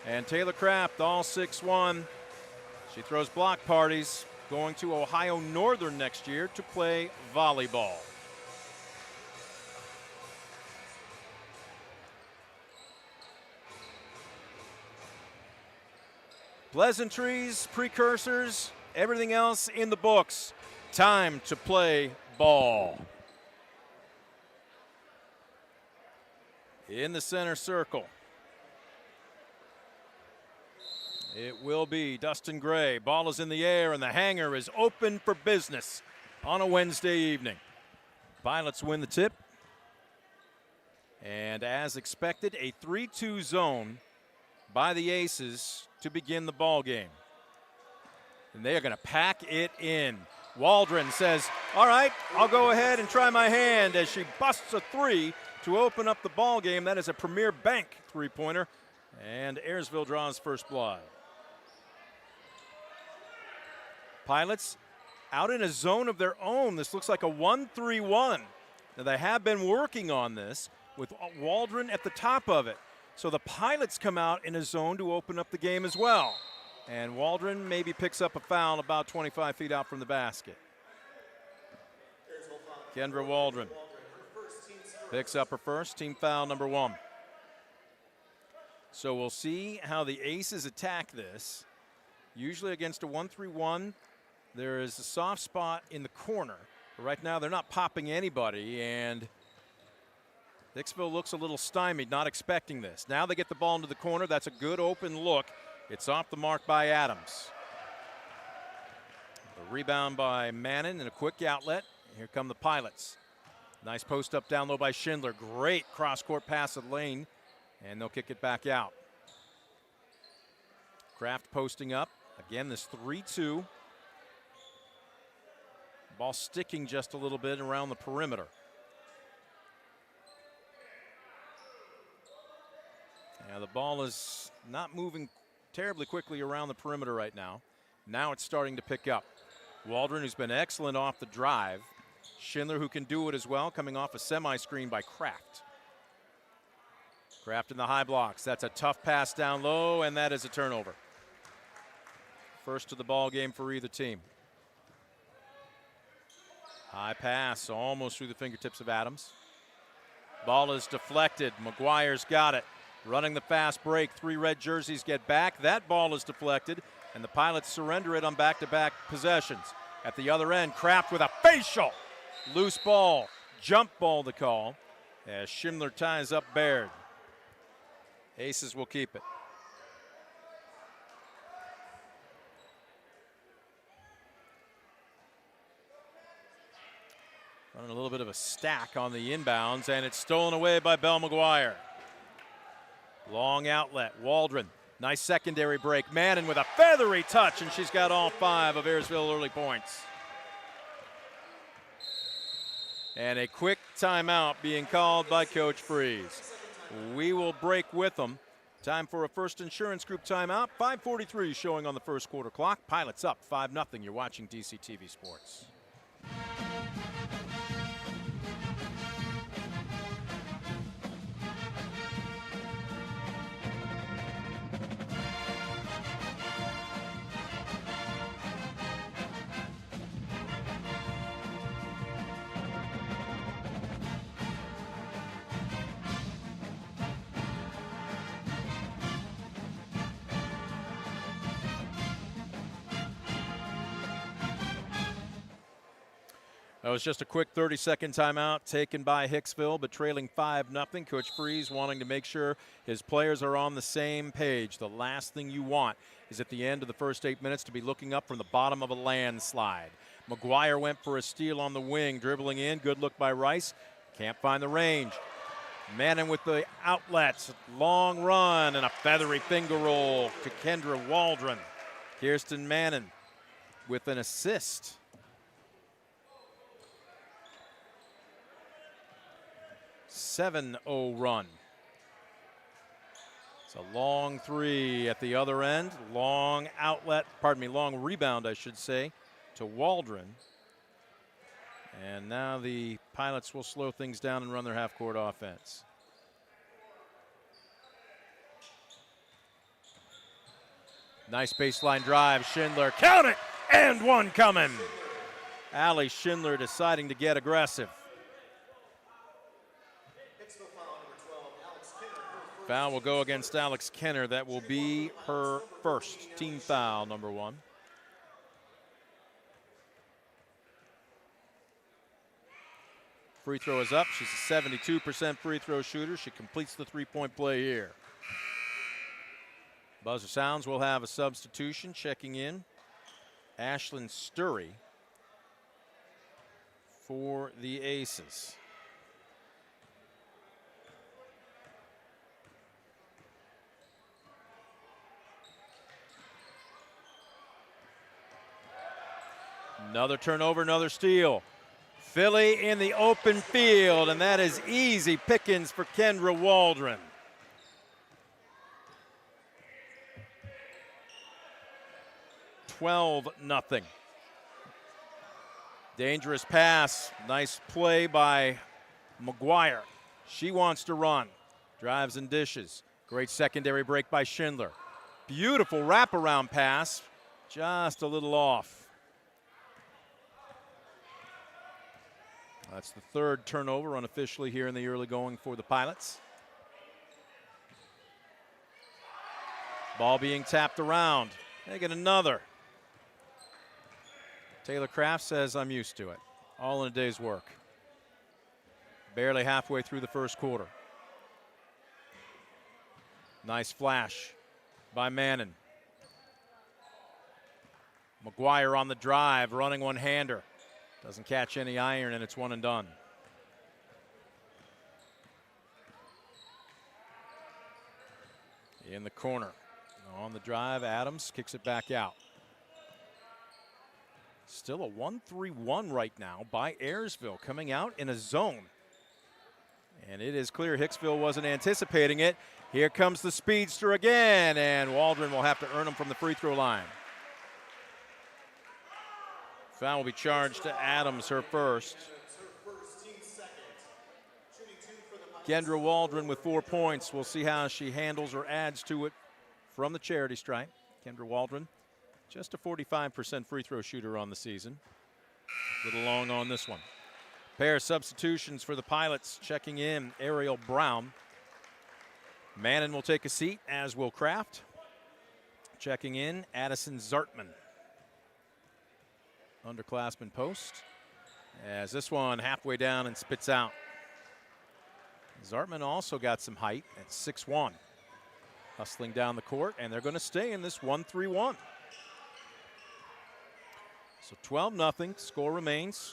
And Taylor Kraft, all 6'1". She throws block parties, going to Ohio Northern next year to play volleyball. Pleasantries, precursors, everything else in the books. Time to play ball. In the center circle, it will be Dustin Gray. Ball is in the air, and the hanger is open for business on a Wednesday evening. Pilots win the tip. And as expected, a 3-2 zone by the Aces to begin the ball game. And they are going to pack it in. Waldron says, all right, I'll go ahead and try my hand, as she busts a 3 to open up the ball game. That is a Premier Bank three-pointer, and Ayersville draws first blood. Pilots out in a zone of their own. This looks like a 1-3-1. Now, they have been working on this with Waldron at the top of it. So the Pilots come out in a zone to open up the game as well. And Waldron maybe picks up a foul about 25 feet out from the basket. Kendra Waldron picks up her first, team foul number 1. So we'll see how the Aces attack this. Usually against a 1-3-1, there is a soft spot in the corner. But right now they're not popping anybody, and Hicksville looks a little stymied, not expecting this. Now they get the ball into the corner. That's a good open look. It's off the mark by Adams. A rebound by Mannon and a quick outlet. Here come the Pilots. Nice post up down low by Schindler. Great cross-court pass at Lane, and they'll kick it back out. Kraft posting up. Again, this 3-2. Ball sticking just a little bit around the perimeter. Yeah, the ball is not moving terribly quickly around the perimeter right now. Now it's starting to pick up. Waldron, who's been excellent off the drive. Schindler, who can do it as well, coming off a semi-screen by Kraft. Kraft in the high blocks. That's a tough pass down low, and that is a turnover. First of the ball game for either team. High pass, almost through the fingertips of Adams. Ball is deflected. McGuire's got it. Running the fast break. 3 red jerseys get back. That ball is deflected, and the Pilots surrender it on back-to-back possessions. At the other end, Kraft with a facial. Loose ball. Jump ball to call as Schindler ties up Baird. Aces will keep it. Running a little bit of a stack on the inbounds, and it's stolen away by Belle McGuire. Long outlet, Waldron. Nice secondary break. Mannon with a feathery touch, and she's got all 5 of Ayersville early points. And a quick timeout being called by Coach Freeze. We will break with them. Time for a First Insurance Group timeout. 5:43 showing on the first quarter clock. Pilots up 5-0. You're watching DCTV Sports. That was just a quick 30-second timeout taken by Hicksville, but trailing 5-0. Coach Freeze wanting to make sure his players are on the same page. The last thing you want is at the end of the first 8 minutes to be looking up from the bottom of a landslide. McGuire went for a steal on the wing, dribbling in. Good look by Rice. Can't find the range. Manning with the outlets. Long run and a feathery finger roll to Kendra Waldron. Kirsten Manning with an assist. 7-0 run. It's a long three at the other end. Long rebound, I should say, to Waldron. And now the Pilots will slow things down and run their half-court offense. Nice baseline drive. Schindler, count it! And one coming. Allie Schindler deciding to get aggressive. Foul will go against Alex Kenner. That will be her first team foul, number 1. Free throw is up. She's a 72% free throw shooter. She completes the three-point play here. Buzzer sounds. We'll have a substitution checking in. Ashlyn Sturry for the Aces. Another turnover, another steal. Philly in the open field, and that is easy pickings for Kendra Waldron. (12-0). Dangerous pass. Nice play by McGuire. She wants to run. Drives and dishes. Great secondary break by Schindler. Beautiful wraparound pass. Just a little off. That's the third turnover unofficially here in the early going for the Pilots. Ball being tapped around. They get another. Taylor Kraft says, I'm used to it. All in a day's work. Barely halfway through the first quarter. Nice flash by Manning. McGuire on the drive, running one-hander. Doesn't catch any iron, and it's one and done. In the corner. On the drive, Adams kicks it back out. Still a 1-3-1 right now by Ayersville, coming out in a zone. And it is clear Hicksville wasn't anticipating it. Here comes the speedster again, and Waldron will have to earn him from the free throw line. Foul will be charged to Adams, her first. Kendra Waldron with 4 points. We'll see how she handles or adds to it from the charity stripe. Kendra Waldron, just a 45% free throw shooter on the season. A little long on this one. Pair of substitutions for the Pilots checking in. Ariel Brown. Manning will take a seat, as will Kraft. Checking in, Addison Zartman. Underclassman post, as this one halfway down and spits out. Zartman also got some height at 6'1", hustling down the court, and they're going to stay in this 1-3-1. So 12-0, score remains.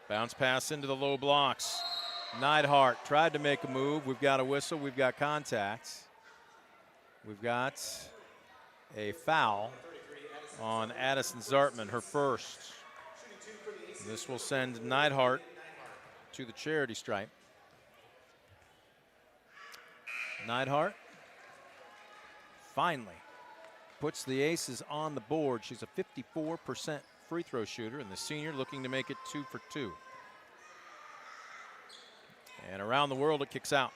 Bounce pass into the low blocks. Neidhart tried to make a move. We've got a whistle, we've got contact. We've got a foul on Addison Zartman, her first. This will send Neidhart to the charity stripe. Neidhart finally puts the aces on the board. She's a 54% free throw shooter, and the senior looking to make it 2 for 2. And around the world, it kicks out.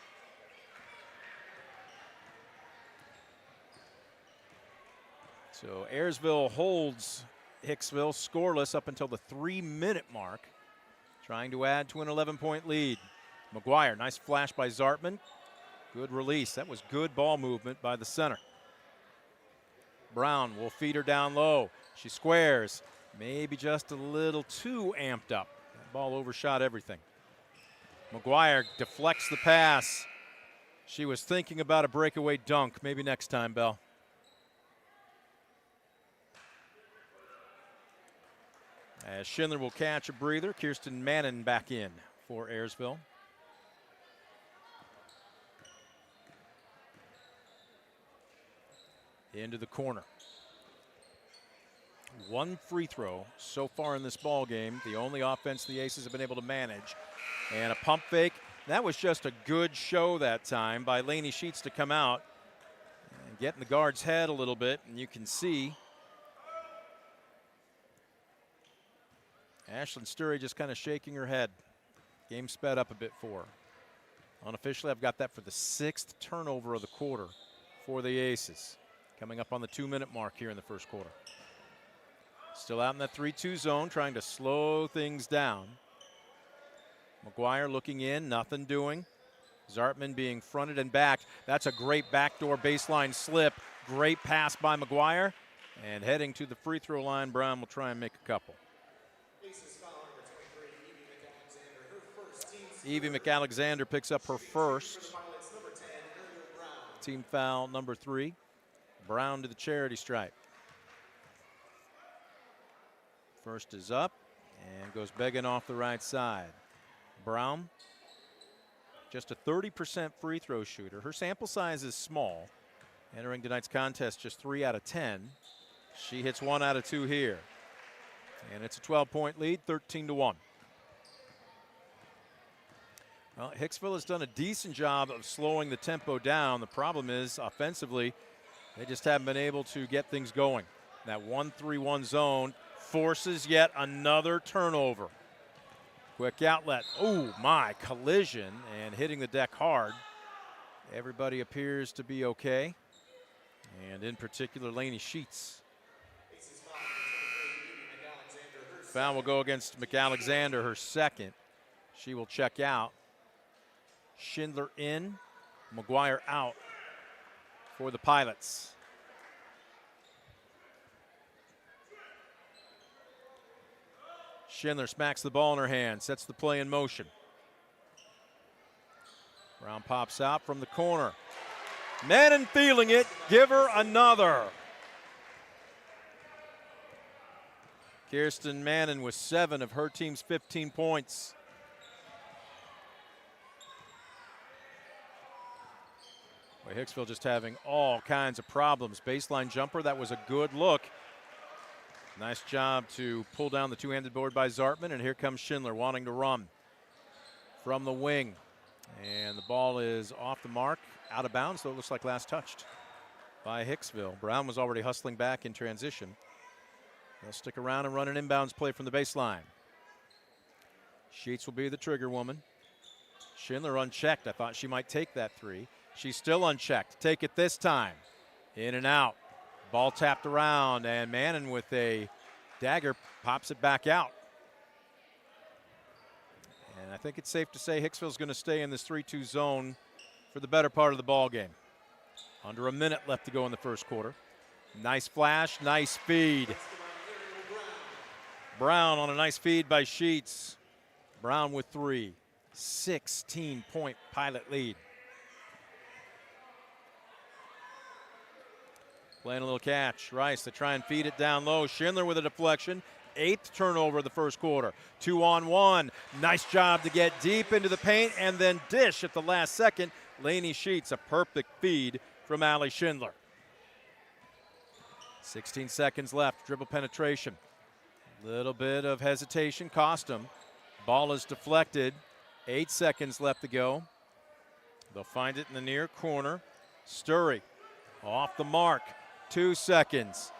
So Ayersville holds Hicksville scoreless up until the 3-minute mark, trying to add to an 11-point lead. McGuire, nice flash by Zartman. Good release. That was good ball movement by the center. Brown will feed her down low. She squares. Maybe just a little too amped up. That ball overshot everything. McGuire deflects the pass. She was thinking about a breakaway dunk. Maybe next time, Bell. As Schindler will catch a breather, Kirsten Mannon back in for Ayersville. Into the corner. One free throw so far in this ball game. The only offense the Aces have been able to manage. And a pump fake. That was just a good show that time by Lainey Sheets to come out and get in the guard's head a little bit. And you can see Ashlyn Sturry just kind of shaking her head. Game sped up a bit for her. Unofficially, I've got that for the 6th turnover of the quarter for the Aces. Coming up on the 2-minute mark here in the first quarter. Still out in that 3-2 zone, trying to slow things down. McGuire looking in, nothing doing. Zartman being fronted and backed. That's a great backdoor baseline slip. Great pass by McGuire. And heading to the free throw line, Brown will try and make a couple. Evie McAlexander picks up her first. Team foul number 3. Brown to the charity stripe. First is up and goes begging off the right side. Brown, just a 30% free throw shooter. Her sample size is small. Entering tonight's contest, just 3 out of 10. She hits 1 out of 2 here. And it's a 12-point lead, 13-1. Well, Hicksville has done a decent job of slowing the tempo down. The problem is, offensively, they just haven't been able to get things going. That 1-3-1 zone forces yet another turnover. Quick outlet. Oh, my, collision and hitting the deck hard. Everybody appears to be okay. And in particular, Lainey Sheets. Foul will go against McAlexander, her second. She will check out. Schindler in, McGuire out for the Pilots. Schindler smacks the ball in her hand, sets the play in motion. Brown pops out from the corner. Mannon feeling it, give her another. Kirsten Mannon with 7 of her team's 15 points. Boy, Hicksville just having all kinds of problems. Baseline jumper, that was a good look. Nice job to pull down the two-handed board by Zartman, and here comes Schindler wanting to run from the wing. And the ball is off the mark, out of bounds, though it looks like last touched by Hicksville. Brown was already hustling back in transition. They'll stick around and run an inbounds play from the baseline. Sheets will be the trigger woman. Schindler unchecked. I thought she might take that 3. She's still unchecked. Take it this time. In and out. Ball tapped around, and Mannon with a dagger pops it back out. And I think it's safe to say Hicksville's going to stay in this 3-2 zone for the better part of the ball game. Under a minute left to go in the first quarter. Nice flash, nice feed. Brown on a nice feed by Sheets. Brown with 3. 16-point Pilot lead. Playing a little catch. Rice to try and feed it down low. Schindler with a deflection. 8th turnover of the first quarter. 2-on-1. Nice job to get deep into the paint and then dish at the last second. Lainey Sheets, a perfect feed from Allie Schindler. 16 seconds left. Dribble penetration. Little bit of hesitation cost him. Ball is deflected. 8 seconds left to go. They'll find it in the near corner. Sturry off the mark. 2 seconds.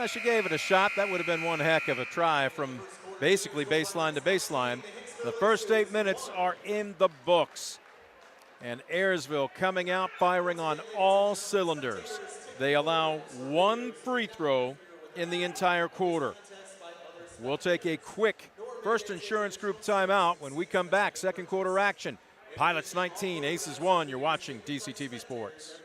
She gave it a shot. That would have been one heck of a try from basically baseline to baseline. The first 8 minutes are in the books. And Ayersville coming out firing on all cylinders. They allow 1 free throw in the entire quarter. We'll take a quick First Insurance Group timeout. When we come back, second quarter action. Pilots 19, Aces 1. You're watching DCTV Sports.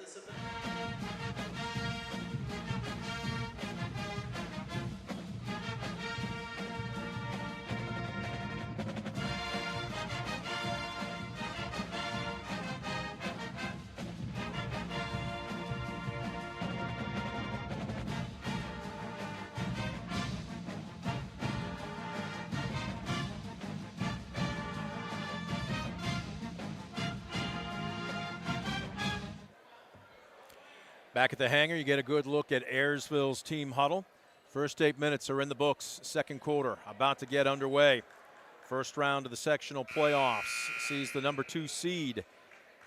Back at the hangar, you get a good look at Ayersville's team huddle. First 8 minutes are in the books. Second quarter about to get underway. First round of the sectional playoffs sees the number 2 seed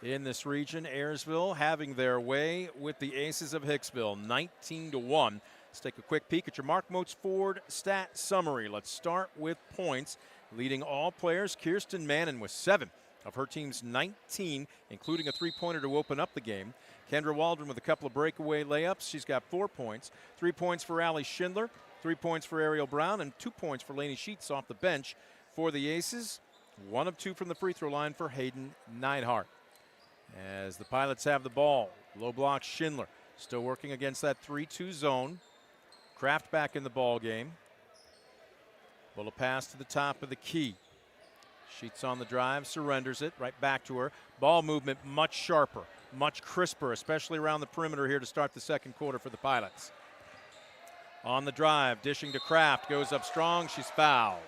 in this region, Ayersville, having their way with the Aces of Hicksville, 19-1. Let's take a quick peek at your Mark Moats Ford stat summary. Let's start with points. Leading all players, Kirsten Mannon with 7 of her team's 19, including a three-pointer to open up the game. Kendra Waldron with a couple of breakaway layups. She's got 4 points. 3 points for Allie Schindler, 3 points for Ariel Brown, and 2 points for Lainey Sheets off the bench for the Aces. 1 of 2 from the free throw line for Hayden Neidhart. As the Pilots have the ball, low block Schindler still working against that 3-2 zone. Kraft back in the ball game. Will a pass to the top of the key. Sheets on the drive, surrenders it right back to her. Ball movement much sharper, much crisper, especially around the perimeter here to start the second quarter for the Pilots. On the drive, dishing to Kraft, goes up strong, she's fouled.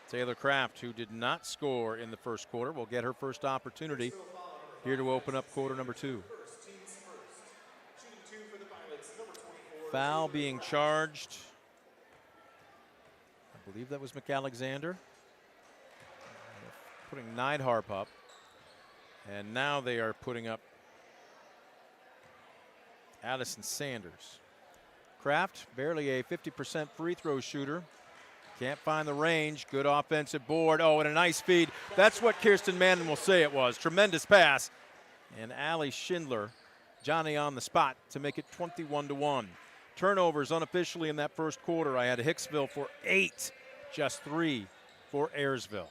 Taylor Kraft, who did not score in the first quarter, will get her first opportunity here to open up quarter number 2. Foul being charged. I believe that was McAlexander. Putting Neidhart up. And now they are putting up Addison Sanders. Kraft, barely a 50% free throw shooter. Can't find the range. Good offensive board. Oh, and a nice feed. That's what Kirsten Mannon will say it was. Tremendous pass. And Allie Schindler, Johnny on the spot to make it 21-1. Turnovers unofficially in that first quarter. I had Hicksville for 8, just 3 for Ayersville.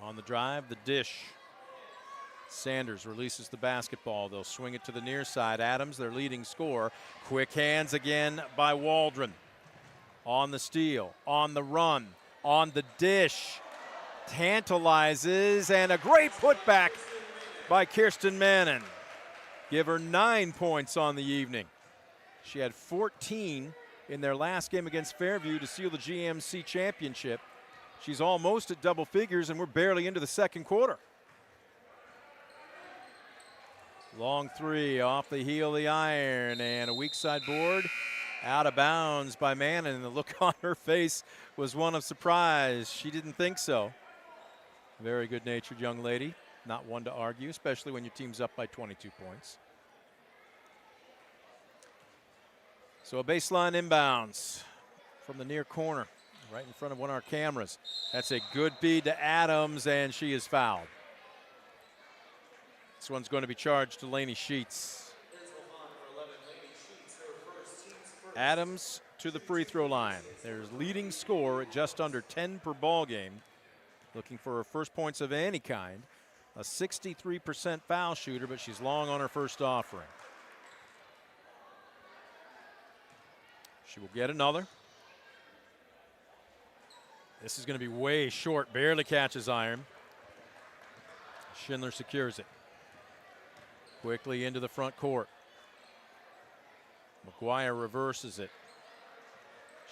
On the drive, the dish. Sanders releases the basketball. They'll swing it to the near side. Adams, their leading scorer. Quick hands again by Waldron. On the steal, on the run, on the dish. Tantalizes, and a great putback by Kirsten Mannon. Give her 9 points on the evening. She had 14 in their last game against Fairview to seal the GMC championship. She's almost at double figures, and we're barely into the second quarter. Long three off the heel of the iron, and a weak side board out of bounds by Mannon. And the look on her face was one of surprise. She didn't think so. Very good-natured young lady. Not one to argue, especially when your team's up by 22 points. So a baseline inbounds from the near corner, right in front of one of our cameras. That's a good feed to Adams, and she is fouled. This one's going to be charged to Lainey Sheets. Adams to the free throw line. There's leading scorer at just under 10 per ball game. Looking for her first points of any kind. A 63% foul shooter, but she's long on her first offering. She will get another. This is going to be way short, barely catches iron. Schindler secures it. Quickly into the front court. McGuire reverses it.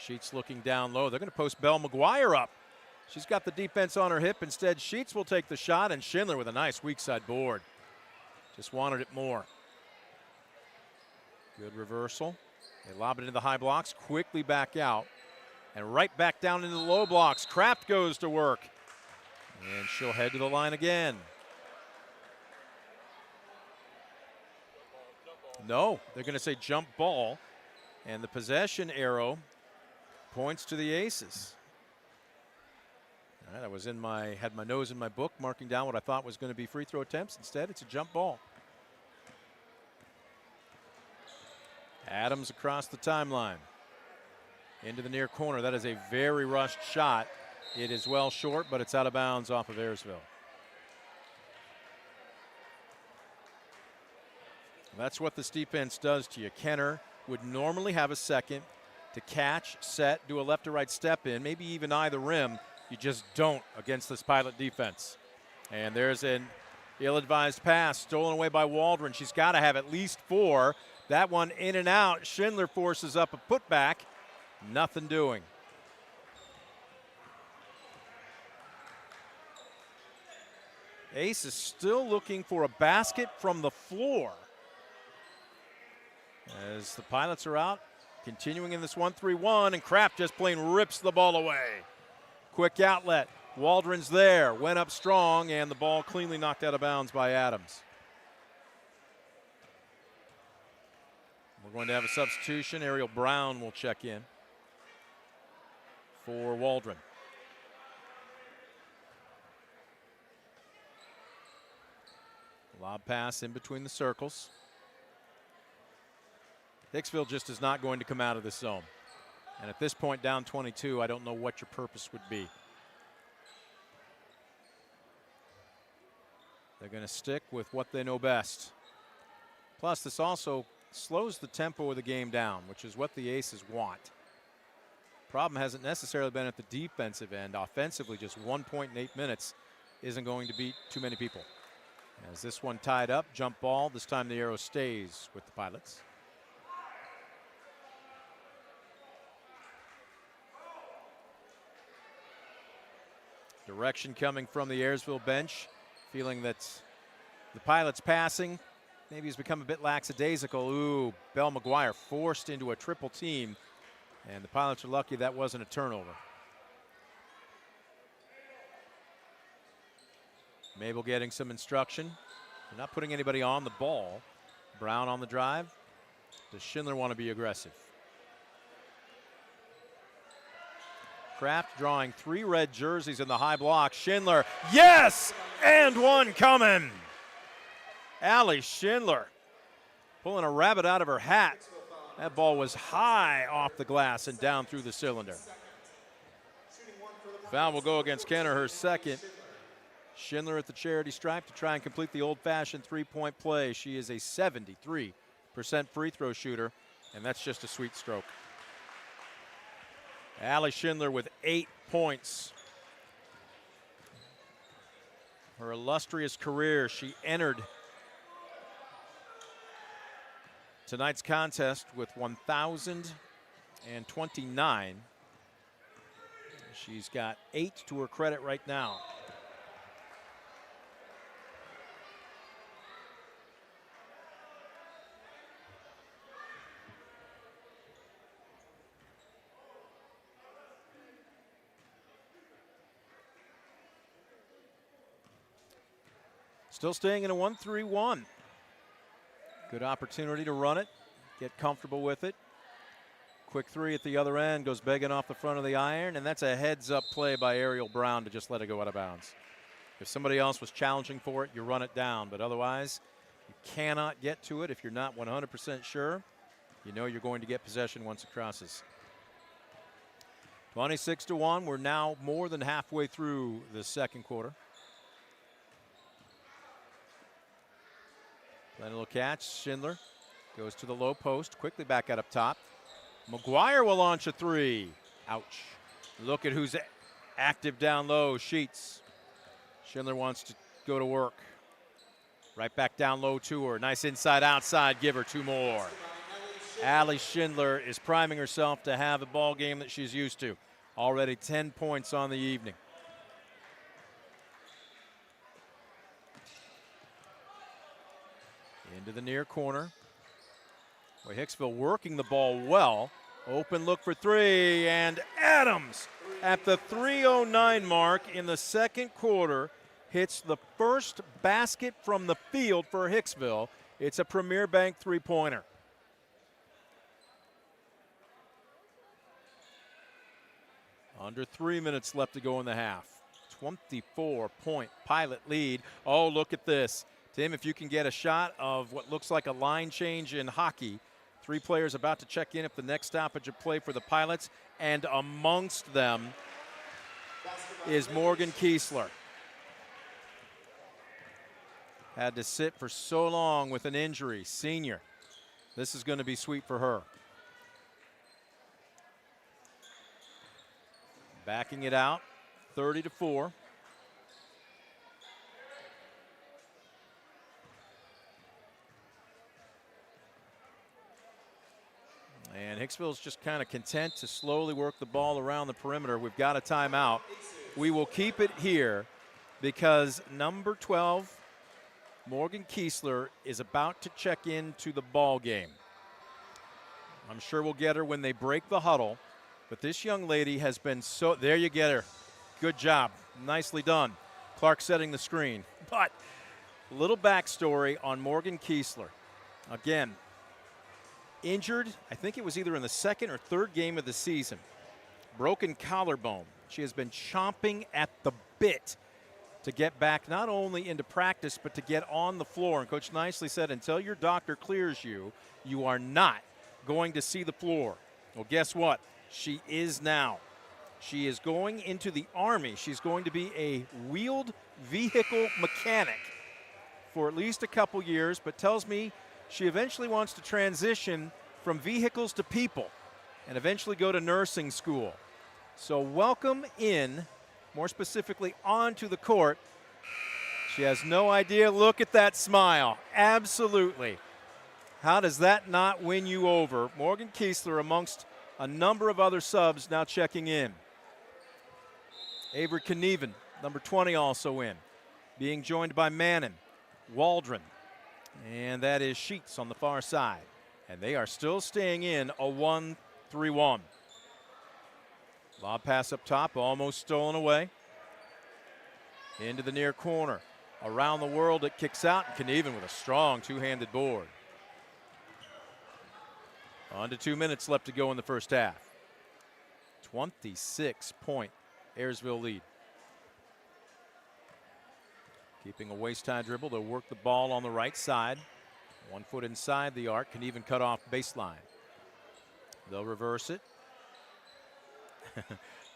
Sheets looking down low. They're going to post Belle McGuire up. She's got the defense on her hip. Instead, Sheets will take the shot, and Schindler with a nice weak side board. Just wanted it more. Good reversal. They lob it into the high blocks, quickly back out, and right back down into the low blocks. Kraft goes to work, and she'll head to the line again. No, they're going to say jump ball, and the possession arrow points to the Aces. All right, I was had my nose in my book, marking down what I thought was going to be free throw attempts. Instead, it's a jump ball. Adams across the timeline. Into the near corner. That is a very rushed shot. It is well short, but it's out of bounds off of Ayersville. That's what this defense does to you. Kenner would normally have a second to catch, set, do a left to right step in, maybe even eye the rim. You just don't against this Pilot defense. And there's an ill-advised pass stolen away by Waldron. She's got to have at least 4. That one in and out. Schindler forces up a putback. Nothing doing. Ace is still looking for a basket from the floor. As the Pilots are out, continuing in this 1-3-1, and Kraft just plain rips the ball away. Quick outlet. Waldron's there, went up strong, and the ball cleanly knocked out of bounds by Adams. We're going to have a substitution. Ariel Brown will check in for Waldron. Lob pass in between the circles. Hicksville just is not going to come out of this zone. And at this point, down 22, I don't know what your purpose would be. They're going to stick with what they know best. Plus, this also slows the tempo of the game down, which is what the Aces want. Problem hasn't necessarily been at the defensive end. Offensively, just 1 point in 8 minutes isn't going to beat too many people. As this one tied up, jump ball. This time the arrow stays with the Pilots. Direction coming from the Ayersville bench, feeling that the Pilots passing maybe has become a bit lackadaisical. Ooh, Belle McGuire forced into a triple team, and the Pilots are lucky that wasn't a turnover. Mabel getting some instruction. They're not putting anybody on the ball. Brown on the drive. Does Schindler want to be aggressive? Kraft drawing 3 red jerseys in the high block. Schindler, yes! And one coming. Allie Schindler pulling a rabbit out of her hat. That ball was high off the glass and down through the cylinder. Foul will go against Kenner, her second. Schindler at the charity stripe to try and complete the old-fashioned three-point play. She is a 73% free throw shooter, and that's just a sweet stroke. Allie Schindler with 8 points. Her illustrious career, she entered tonight's contest with 1,029. She's got 8 to her credit right now. Still staying in a 1-3-1. Good opportunity to run it, get comfortable with it. Quick three at the other end, goes begging off the front of the iron, and that's a heads-up play by Ariel Brown to just let it go out of bounds. If somebody else was challenging for it, you run it down, but otherwise, you cannot get to it if you're not 100% sure. You know you're going to get possession once it crosses. 26-1, we're now more than halfway through the second quarter. Then a little catch. Schindler goes to the low post. Quickly back out up top. McGuire will launch a 3. Ouch. Look at who's active down low. Sheets. Schindler wants to go to work. Right back down low to her. Nice inside outside. Give her 2 more. Allie Schindler is priming herself to have a ball game that she's used to. Already 10 points on the evening. Into the near corner. Well, Hicksville working the ball well. Open look for three, and Adams at the 3:09 mark in the second quarter hits the first basket from the field for Hicksville. It's a Premier Bank three-pointer. Under 3 minutes left to go in the half. 24-point Pilot lead. Oh, look at this. Tim, if you can get a shot of what looks like a line change in hockey. 3 players about to check in at the next stoppage of play for the Pilots, and amongst them is Morgan Kiesler. Had to sit for so long with an injury, senior. This is going to be sweet for her. Backing it out, 30-4. And Hicksville's just kind of content to slowly work the ball around the perimeter. We've got a timeout. We will keep it here because number 12, Morgan Kiesler, is about to check into the ball game. I'm sure we'll get her when they break the huddle, but this young lady has been so, there you get her. Good job, nicely done. Clark setting the screen. But a little backstory on Morgan Kiesler. Again, injured, I think it was either in the second or third game of the season. Broken collarbone. She has been chomping at the bit to get back not only into practice, but to get on the floor. And Coach Nicely said, until your doctor clears you, you are not going to see the floor. Well, guess what? She is now. She is going into the Army. She's going to be a wheeled vehicle mechanic for at least a couple years, but tells me she eventually wants to transition from vehicles to people and eventually go to nursing school. So welcome in, more specifically onto the court. She has no idea. Look at that smile. Absolutely. How does that not win you over? Morgan Kiesler amongst a number of other subs now checking in. Avery Knieven, number 20, also in. Being joined by Mannon, Waldron, and that is Sheets on the far side. And they are still staying in a 1-3-1. Lob pass up top, almost stolen away. Into the near corner. Around the world, it kicks out. Knieven with a strong two-handed board. Under 2 minutes left to go in the first half. 26-point Ayersville lead. Keeping a waist-high dribble, they'll work the ball on the right side. 1 foot inside the arc, can even cut off baseline. They'll reverse it.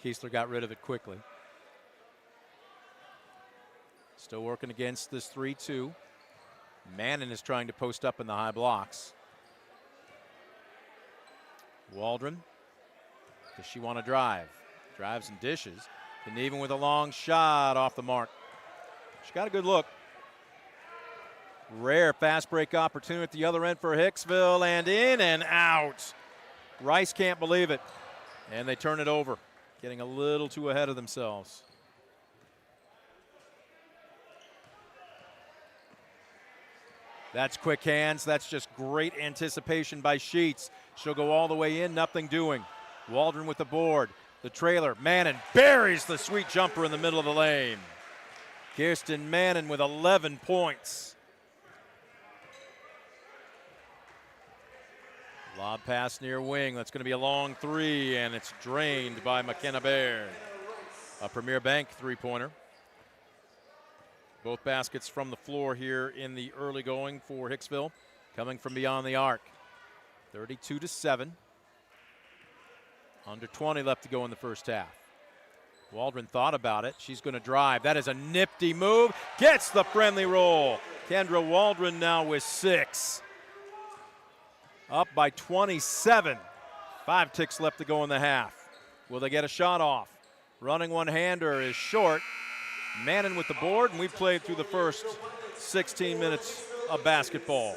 Kiesler got rid of it quickly. Still working against this 3-2. Mannon is trying to post up in the high blocks. Waldron, does she want to drive? Drives and dishes. Knieven with a long shot off the mark. She got a good look. Rare fast break opportunity at the other end for Hicksville, and in and out. Rice can't believe it, and they turn it over, getting a little too ahead of themselves. That's quick hands. That's just great anticipation by Sheets. She'll go all the way in, nothing doing. Waldron with the board. The trailer. Mannon buries the sweet jumper in the middle of the lane. Kirsten Mannon with 11 points. Lob pass near wing. That's going to be a long three, and it's drained by McKenna Baird. A Premier Bank three-pointer. Both baskets from the floor here in the early going for Hicksville, coming from beyond the arc. 32-7. Under 20 left to go in the first half. Waldron thought about it. She's going to drive. That is a nifty move. Gets the friendly roll. Kendra Waldron now with 6. Up by 27. 5 ticks left to go in the half. Will they get a shot off? Running one-hander is short. Mannon with the board, and we played through the first 16 minutes of basketball.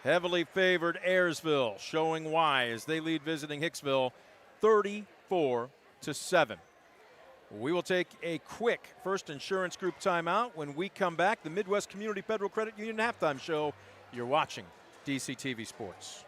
Heavily favored Ayersville, showing why as they lead visiting Hicksville 34-7. We will take a quick First Insurance Group timeout. When we come back, the Midwest Community Federal Credit Union halftime show. You're watching DCTV Sports.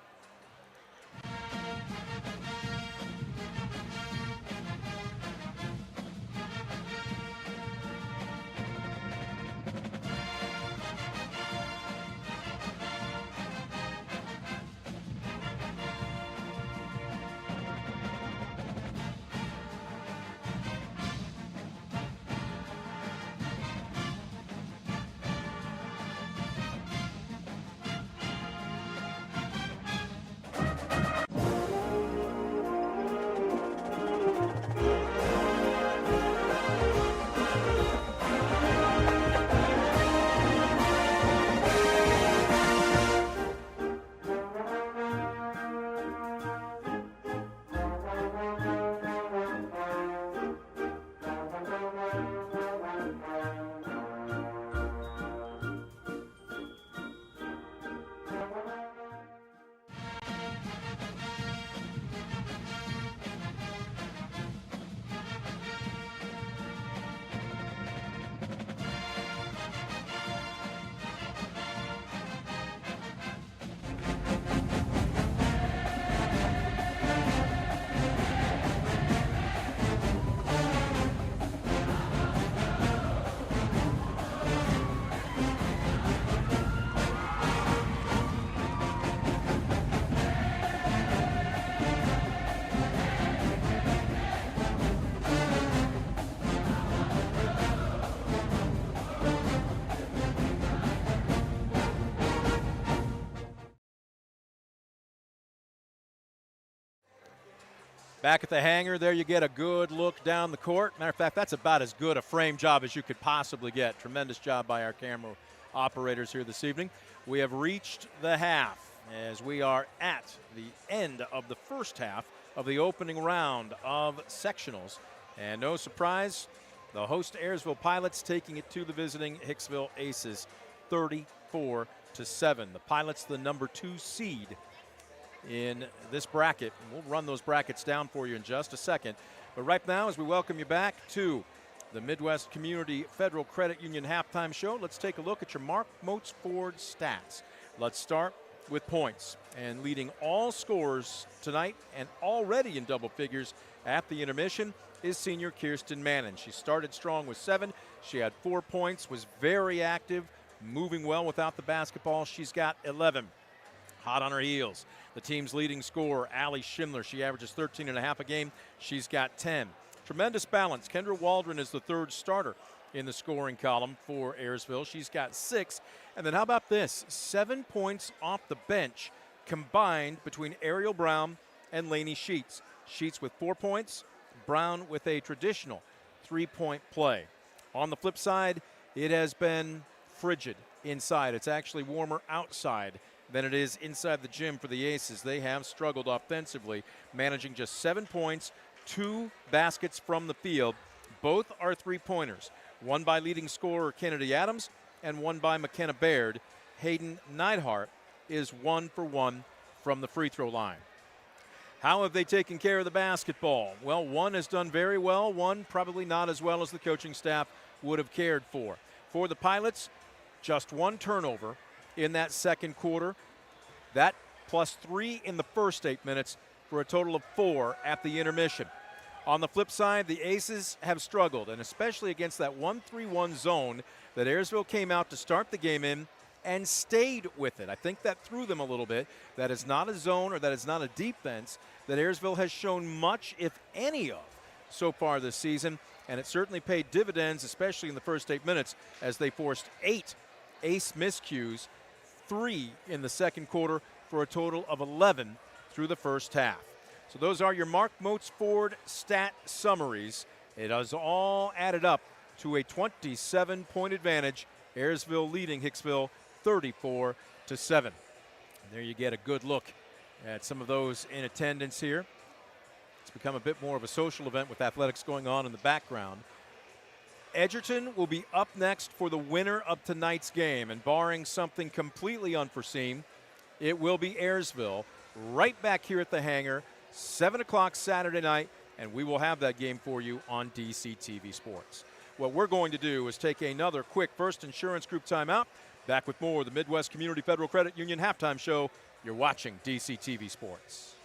Back at the hangar, there you get a good look down the court. Matter of fact, that's about as good a frame job as you could possibly get. Tremendous job by our camera operators here this evening. We have reached the half as we are at the end of the first half of the opening round of sectionals. And no surprise, the host Ayersville Pilots taking it to the visiting Hicksville Aces 34-7. The Pilots, the number 2 seed in this bracket. We'll run those brackets down for you in just a second. But right now, as we welcome you back to the Midwest Community Federal Credit Union halftime show, let's take a look at your Mark Moats Ford stats. Let's start with points. And leading all scorers tonight and already in double figures at the intermission is senior Kirsten Mannon. She started strong with 7. She had 4 points, was very active, moving well without the basketball. She's got 11. Hot on her heels. The team's leading scorer, Allie Schindler. She averages 13.5 a game. She's got 10. Tremendous balance. Kendra Waldron is the 3rd starter in the scoring column for Ayersville. She's got 6. And then how about this? 7 points off the bench combined between Ariel Brown and Lainey Sheets. Sheets with 4 points, Brown with a traditional 3-point play. On the flip side, it has been frigid inside. It's actually warmer outside than it is inside the gym for the Aces. They have struggled offensively, managing just 7 points, 2 baskets from the field. Both are 3-pointers, one by leading scorer Kennedy Adams and one by McKenna Baird. Hayden Neidhart is 1 for 1 from the free throw line. How have they taken care of the basketball? Well, one has done very well, one probably not as well as the coaching staff would have cared for. For the Pilots, just 1 turnover in that second quarter. That plus 3 in the first 8 minutes for a total of 4 at the intermission. On the flip side, the Aces have struggled, and especially against that 1-3-1 zone that Ayersville came out to start the game in and stayed with it. I think that threw them a little bit. That is not a zone or that is not a defense that Ayersville has shown much, if any, of so far this season, and it certainly paid dividends, especially in the first 8 minutes, as they forced 8 ace miscues, 3 in the second quarter for a total of 11 through the first half. So those are your Mark Moats Ford stat summaries. It has all added up to a 27-point advantage. Ayersville leading Hicksville 34-7. There you get a good look at some of those in attendance here. It's become a bit more of a social event with athletics going on in the background. Edgerton will be up next for the winner of tonight's game, and barring something completely unforeseen, it will be Ayersville right back here at the hangar, 7 o'clock Saturday night, and we will have that game for you on DCTV Sports. What we're going to do is take another quick First Insurance Group timeout. Back with more of the Midwest Community Federal Credit Union Halftime Show. You're watching DCTV Sports.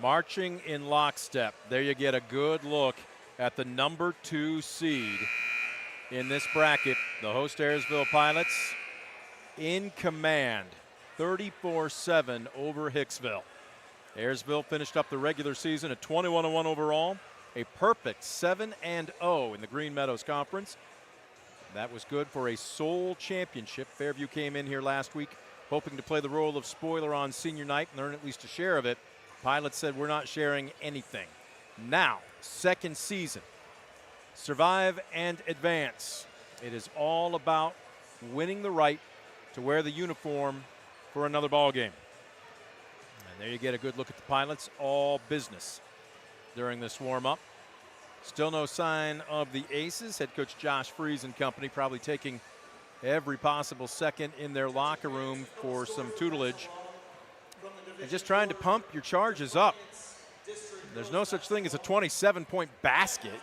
Marching in lockstep. There you get a good look at the number 2 seed in this bracket. The host Ayersville Pilots in command, 34-7 over Hicksville. Ayersville finished up the regular season at 21-1 overall, a perfect 7-0 in the Green Meadows Conference. That was good for a sole championship. Fairview came in here last week hoping to play the role of spoiler on senior night and earn at least a share of it. Pilots said, we're not sharing anything. Now, second season, survive and advance. It is all about winning the right to wear the uniform for another ball game. And there you get a good look at the Pilots, all business during this warm-up. Still no sign of the Aces. Head coach Josh Freeze and company probably taking every possible second in their locker room for some tutelage. And just trying to pump your charges up. There's no such thing as a 27-point basket,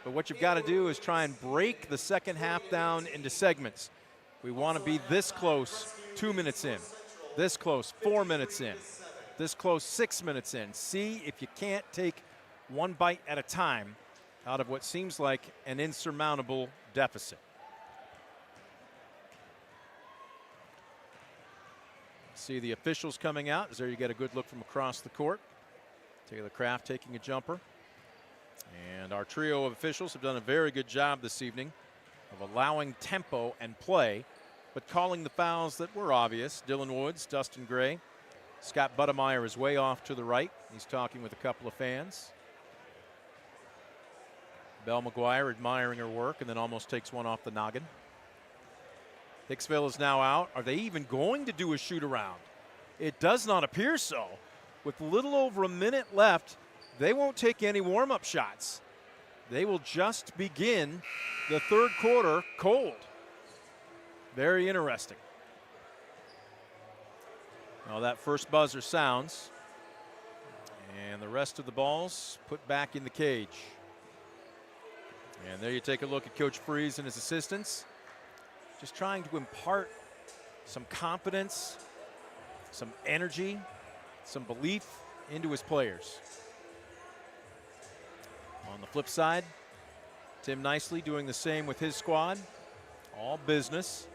but what you've got to do is try and break the second half down into segments. We want to be this close 2 minutes in, this close 4 minutes in, this close 6 minutes in. See if you can't take one bite at a time out of what seems like an insurmountable deficit. See the officials coming out. As there you get a good look from across the court. Taylor Kraft taking a jumper. And our trio of officials have done a very good job this evening of allowing tempo and play, but calling the fouls that were obvious. Dylan Woods, Dustin Gray. Scott Budemeyer is way off to the right. He's talking with a couple of fans. Belle McGuire admiring her work and then almost takes one off the noggin. Hicksville is now out. Are they even going to do a shoot around? It does not appear so. With little over a minute left, they won't take any warm-up shots. They will just begin the third quarter cold. Very interesting. Well, that first buzzer sounds, and the rest of the balls put back in the cage. And there you take a look at Coach Freeze and his assistants. Just trying to impart some confidence, some energy, some belief into his players. On the flip side, Tim Nicely doing the same with his squad. All business.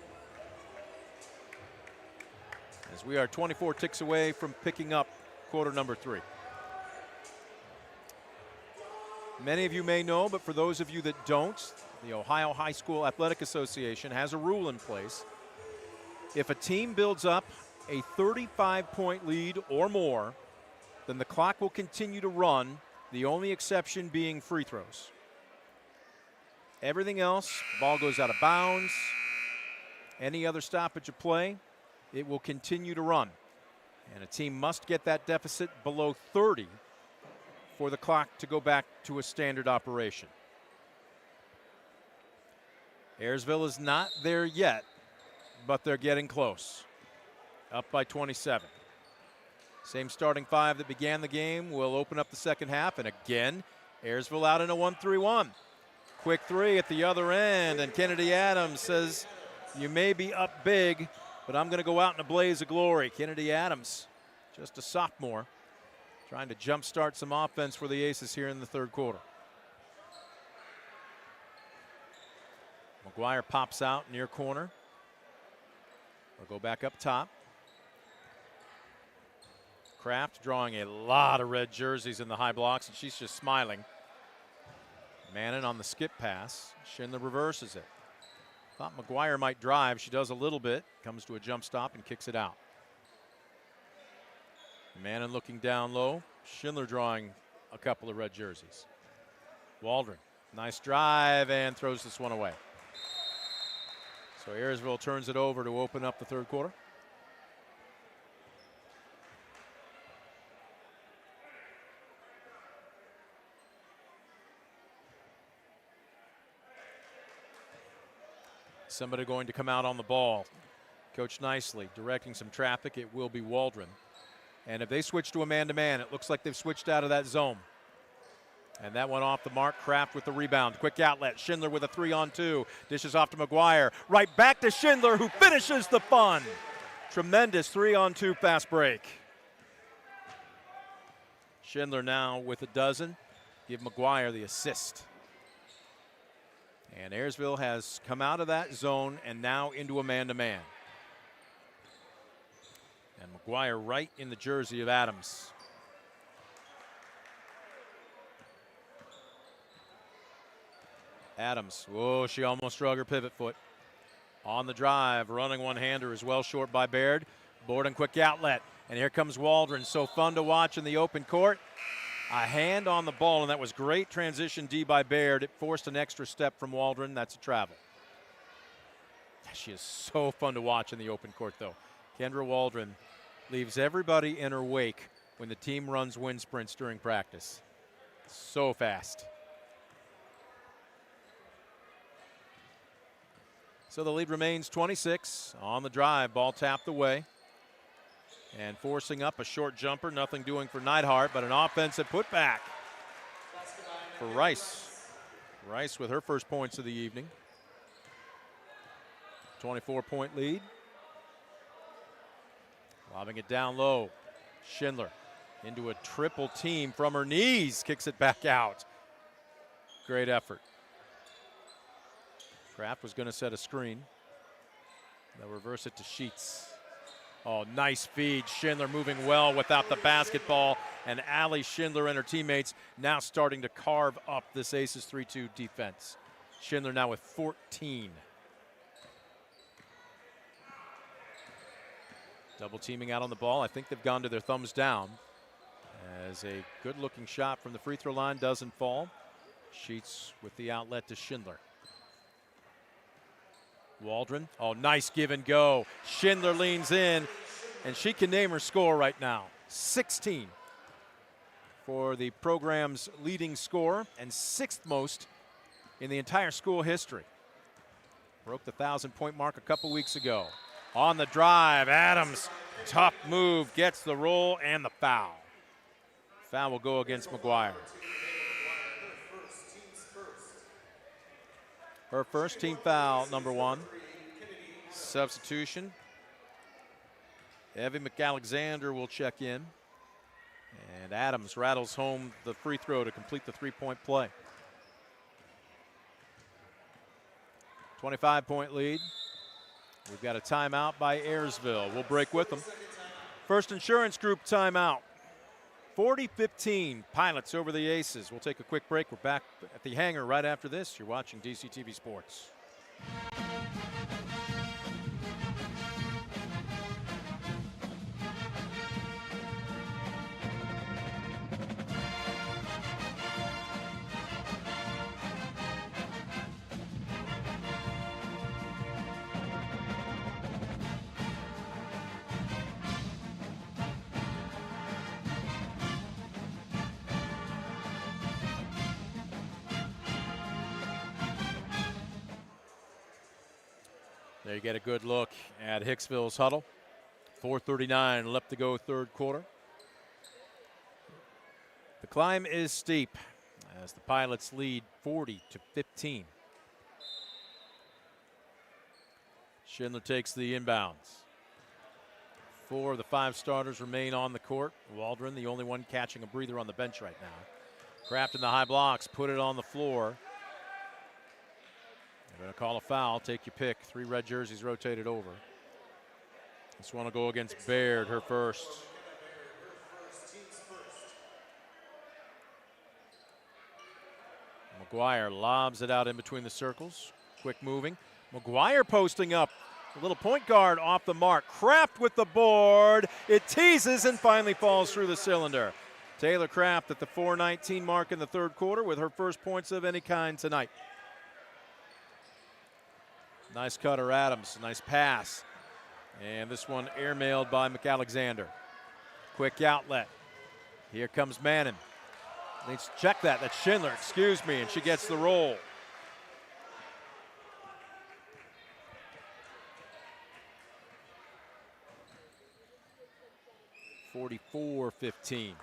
As we are 24 ticks away from picking up quarter number 3. Many of you may know, but for those of you that don't, the Ohio High School Athletic Association has a rule in place. If a team builds up a 35-point lead or more, then the clock will continue to run, the only exception being free throws. Everything else, ball goes out of bounds, any other stoppage of play, it will continue to run. And a team must get that deficit below 30 for the clock to go back to a standard operation. Ayersville is not there yet, but they're getting close. Up by 27. Same starting five that began the game will open up the second half, and again, Ayersville out in a 1-3-1. Quick three at the other end, and Kennedy Adams says, you may be up big, but I'm going to go out in a blaze of glory. Kennedy Adams, just a sophomore, trying to jumpstart some offense for the Aces here in the third quarter. McGuire pops out near corner. We'll go back up top. Kraft drawing a lot of red jerseys in the high blocks, and she's just smiling. Mannon on the skip pass. Schindler reverses it. Thought McGuire might drive. She does a little bit. Comes to a jump stop and kicks it out. Mannon looking down low. Schindler drawing a couple of red jerseys. Waldron, nice drive, and throws this one away. So Ayersville turns it over to open up the third quarter. Somebody going to come out on the ball. Coach nicely directing some traffic. It will be Waldron. And if they switch to a man-to-man, it looks like they've switched out of that zone. And that one off the mark. Kraft with the rebound. Quick outlet. Schindler with a 3-on-2. Dishes off to McGuire. Right back to Schindler, who finishes the fun. Tremendous 3-on-2 fast break. Schindler now with a dozen. Give McGuire the assist. And Ayersville has come out of that zone and now into a man-to-man. And McGuire right in the jersey of Adams. Adams, whoa, she almost drug her pivot foot. On the drive, running one-hander is well short by Baird. Borden quick outlet, and here comes Waldron. So fun to watch in the open court. A hand on the ball, and that was great transition D by Baird. It forced an extra step from Waldron. That's a travel. She is so fun to watch in the open court, though. Kendra Waldron leaves everybody in her wake when the team runs wind sprints during practice. So fast. So the lead remains 26 on the drive. Ball tapped away. And forcing up a short jumper, nothing doing for Neidhart, but an offensive putback for Rice. Rice with her first points of the evening. 24-point lead. Lobbing it down low. Schindler into a triple team from her knees, kicks it back out. Great effort. Kraft was going to set a screen. They'll reverse it to Sheets. Oh, nice feed. Schindler moving well without the basketball. And Allie Schindler and her teammates now starting to carve up this Aces 3-2 defense. Schindler now with 14. Double teaming out on the ball. I think they've gone to their thumbs down. As a good looking shot from the free throw line doesn't fall. Sheets with the outlet to Schindler. Waldron, oh, nice give and go. Schindler leans in, and she can name her score right now. 16 for the program's leading scorer and 6th most in the entire school history. Broke the 1,000-point mark a couple weeks ago. On the drive, Adams, tough move, gets the roll and the foul. Foul will go against McGuire. Her first team foul, number 1. Substitution. Evie McAlexander will check in. And Adams rattles home the free throw to complete the 3-point play. 25-point lead. We've got a timeout by Ayersville. We'll break with them. First Insurance Group timeout. 40-15, Pilots over the Aces. We'll take a quick break. We're back at the hangar right after this. You're watching DCTV Sports. There you get a good look at Hicksville's huddle. 4:39 left to go, third quarter. The climb is steep as the Pilots lead 40-15. Schindler takes the inbounds. 4 of the 5 starters remain on the court. Waldron, the only one catching a breather on the bench right now. Kraft in the high blocks, put it on the floor. They're going to call a foul, take your pick. 3 red jerseys rotated over. This one will go against Baird, her first. McGuire lobs it out in between the circles. Quick moving. McGuire posting up. A little point guard off the mark. Kraft with the board. It teases and finally falls through the cylinder. Taylor Kraft at the 4:19 mark in the third quarter with her first points of any kind tonight. Nice cutter, Adams. Nice pass. And this one airmailed by McAlexander. Quick outlet. Here comes Mannon. Needs to check that. That's Schindler, excuse me, and she gets the roll. (44-15).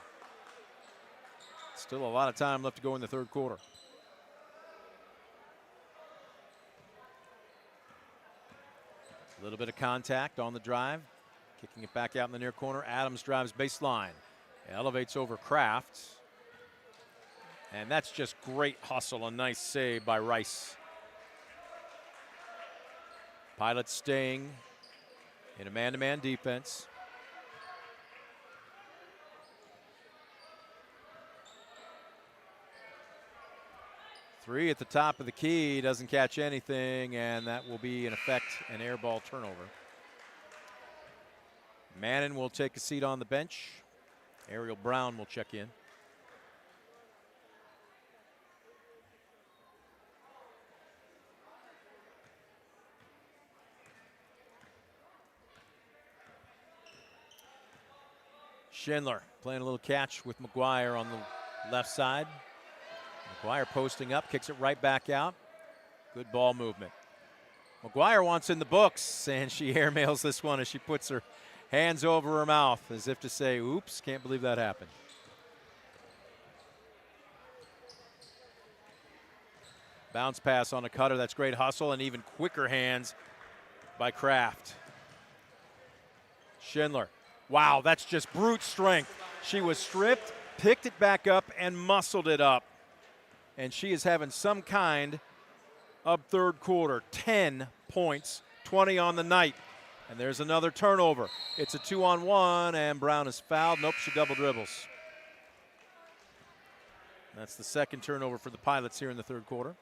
Still a lot of time left to go in the third quarter. A little bit of contact on the drive. Kicking it back out in the near corner. Adams drives baseline. Elevates over Kraft. And that's just great hustle. A nice save by Rice. Pilots staying in a man-to-man defense. Three at the top of the key, doesn't catch anything, and that will be, in effect, an air ball turnover. Mannon will take a seat on the bench. Ariel Brown will check in. Schindler playing a little catch with McGuire on the left side. McGuire posting up, kicks it right back out. Good ball movement. McGuire wants in the books, and she airmails this one as she puts her hands over her mouth as if to say, oops, can't believe that happened. Bounce pass on a cutter, that's great hustle, and even quicker hands by Kraft. Schindler, wow, that's just brute strength. She was stripped, picked it back up, and muscled it up. And she is having some kind of third quarter. 10 points, 20 on the night. And there's another turnover. It's a 2-on-1, and Brown is fouled. Nope, she double dribbles. That's the second turnover for the Pilots here in the third quarter.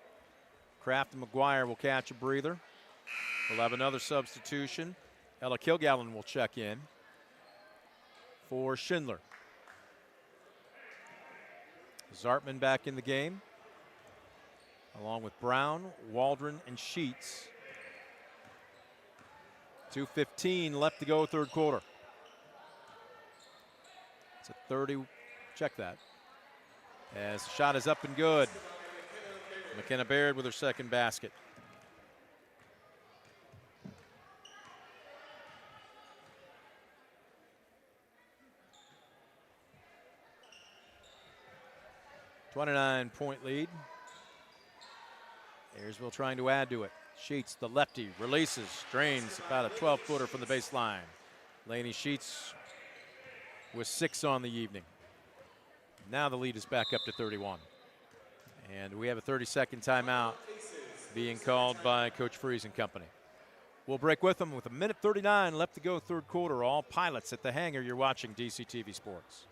Kraft and McGuire will catch a breather. We'll have another substitution. Ella Kilgallen will check in for Schindler. Zartman back in the game, along with Brown, Waldron, and Sheets. 2:15 left to go, third quarter. It's a 30, check that. As the shot is up and good. McKenna Baird with her second basket. .9-point lead. Ayersville trying to add to it. Sheets, the lefty, releases, drains about a 12-footer from the baseline. Laney Sheets with 6 on the evening. Now the lead is back up to 31. And we have a 30-second timeout being called by Coach Freeze and company. We'll break with them with a minute 39 left to go, third quarter. All Pilots at the hangar. You're watching DCTV Sports.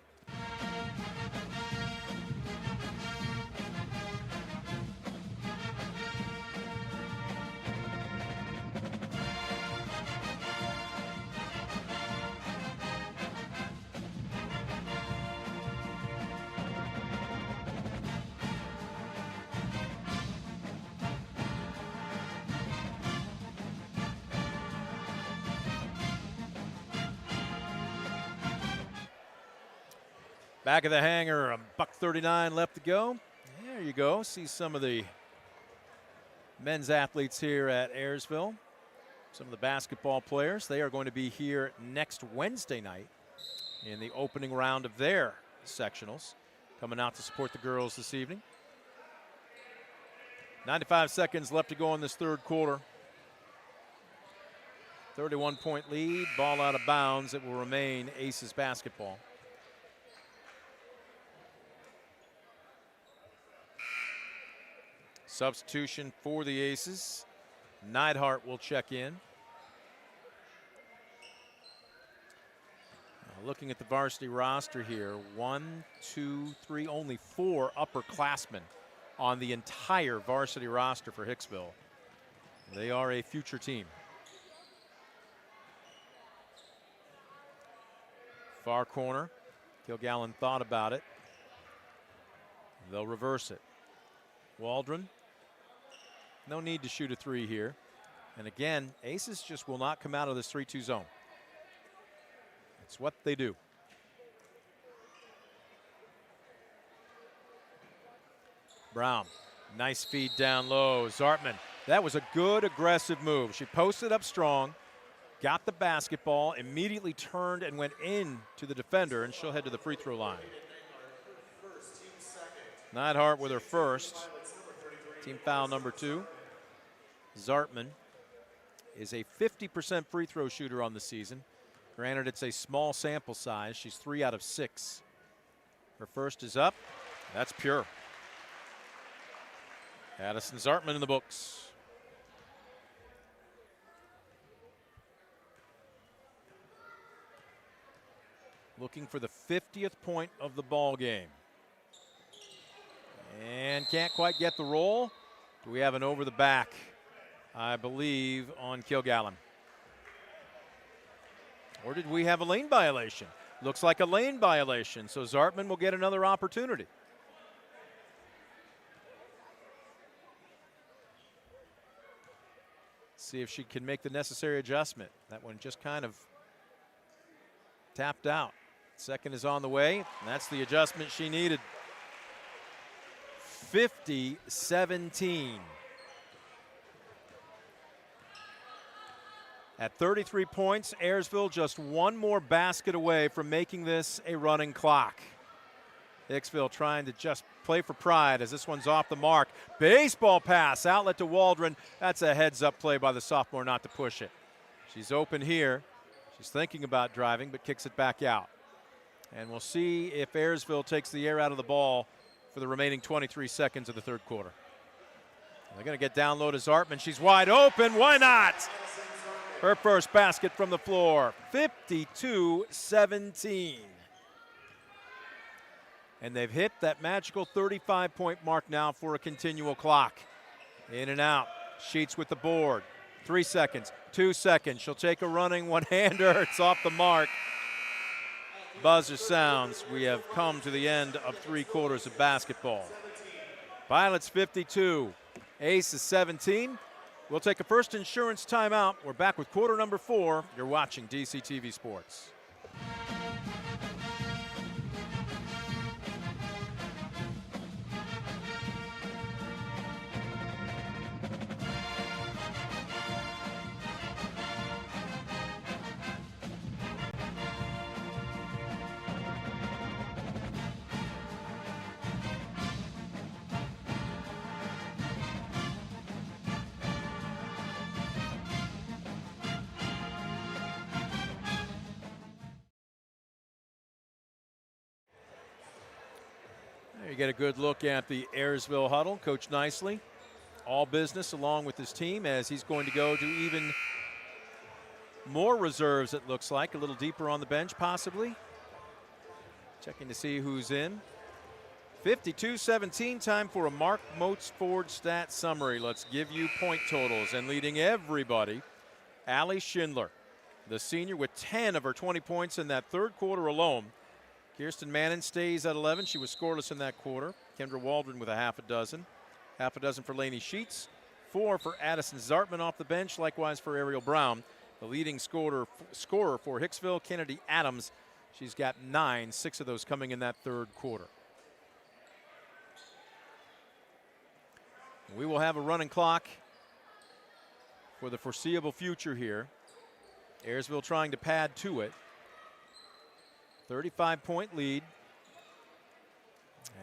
Back of the hangar, a $1:39 left to go. There you go. See some of the men's athletes here at Ayersville. some of the basketball players. They are going to be here next Wednesday night in the opening round of their sectionals, coming out to support the girls this evening. 95 seconds left to go in this third quarter. 31-point lead, ball out of bounds. It will remain Aces basketball. Substitution for the Aces. Neidhart will check in. Looking at the varsity roster here, 1, 2, 3, only 4 upperclassmen on the entire varsity roster for Hicksville. They are a future team. Far corner, Kilgallen thought about it. They'll reverse it. Waldron, no need to shoot a 3 here. And again, Aces just will not come out of this 3-2 zone. It's what they do. Brown, nice feed down low. Zartman, that was a good aggressive move. She posted up strong, got the basketball, immediately turned and went in to the defender, and she'll head to the free throw line. Neidhart with her first. Team foul number 2. Zartman is a 50% free throw shooter on the season. Granted, it's a small sample size. She's 3 out of 6. Her first is up. That's pure. Addison Zartman in the books. Looking for the 50th point of the ball game. And can't quite get the roll. Do we have an over the back? I believe on Kilgallen. Or did we have a lane violation? Looks like a lane violation, so Zartman will get another opportunity. See if she can make the necessary adjustment. That one just kind of tapped out. Second is on the way, and that's the adjustment she needed. 50-17. At 33 points, Ayersville just one more basket away from making this a running clock. Hicksville trying to just play for pride as this one's off the mark. Baseball pass, outlet to Waldron. That's a heads-up play by the sophomore not to push it. She's open here. She's thinking about driving, but kicks it back out. And we'll see if Ayersville takes the air out of the ball for the remaining 23 seconds of the third quarter. They're going to get down low to Zartman. She's wide open. Why not? Her first basket from the floor. 52-17. And they've hit that magical 35-point mark now for a continual clock. In and out. Sheets with the board. 3 seconds. 2 seconds. She'll take a running one-hander. It's off the mark. Buzzer sounds. We have come to the end of 3 quarters of basketball. Pilots 52. Aces 17. We'll take a first insurance timeout. We're back with quarter number 4. You're watching DCTV Sports. You get a good look at the Ayersville huddle. Coach Nicely, all business along with his team as he's going to go to even more reserves, it looks like. A little deeper on the bench, possibly. Checking to see who's in. 52-17, time for a Mark Moats Ford stat summary. Let's give you point totals. And leading everybody, Allie Schindler, the senior, with 10 of her 20 points in that third quarter alone. Kirsten Mannon stays at 11. She was scoreless in that quarter. Kendra Waldron with a half a dozen. Half a dozen for Lainey Sheets. 4 for Addison Zartman off the bench. Likewise for Ariel Brown. The leading scorer for Hicksville, Kennedy Adams. She's got 9, 6 of those coming in that third quarter. We will have a running clock for the foreseeable future here. Ayersville trying to pad to it. 35-point lead.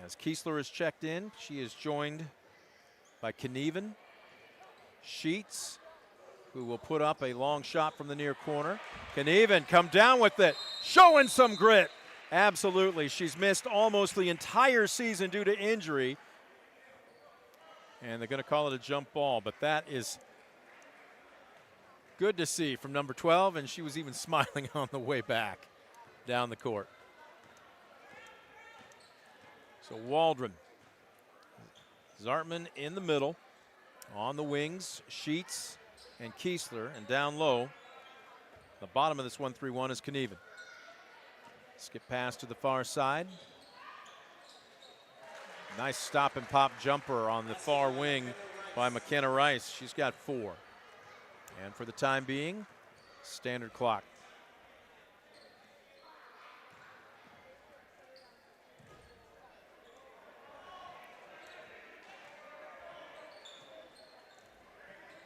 As Kiesler is checked in, she is joined by Knieven, Sheets, who will put up a long shot from the near corner. Knieven come down with it, showing some grit. Absolutely, she's missed almost the entire season due to injury. And they're going to call it a jump ball, but that is good to see from number 12, and she was even smiling on the way back down the court. So Waldron, Zartman in the middle, on the wings, Sheets and Kiesler, and down low, the bottom of this 1-3-1 is Knieven. Skip pass to the far side. Nice stop and pop jumper on the far wing by McKenna Rice. She's got 4. And for the time being, standard clock.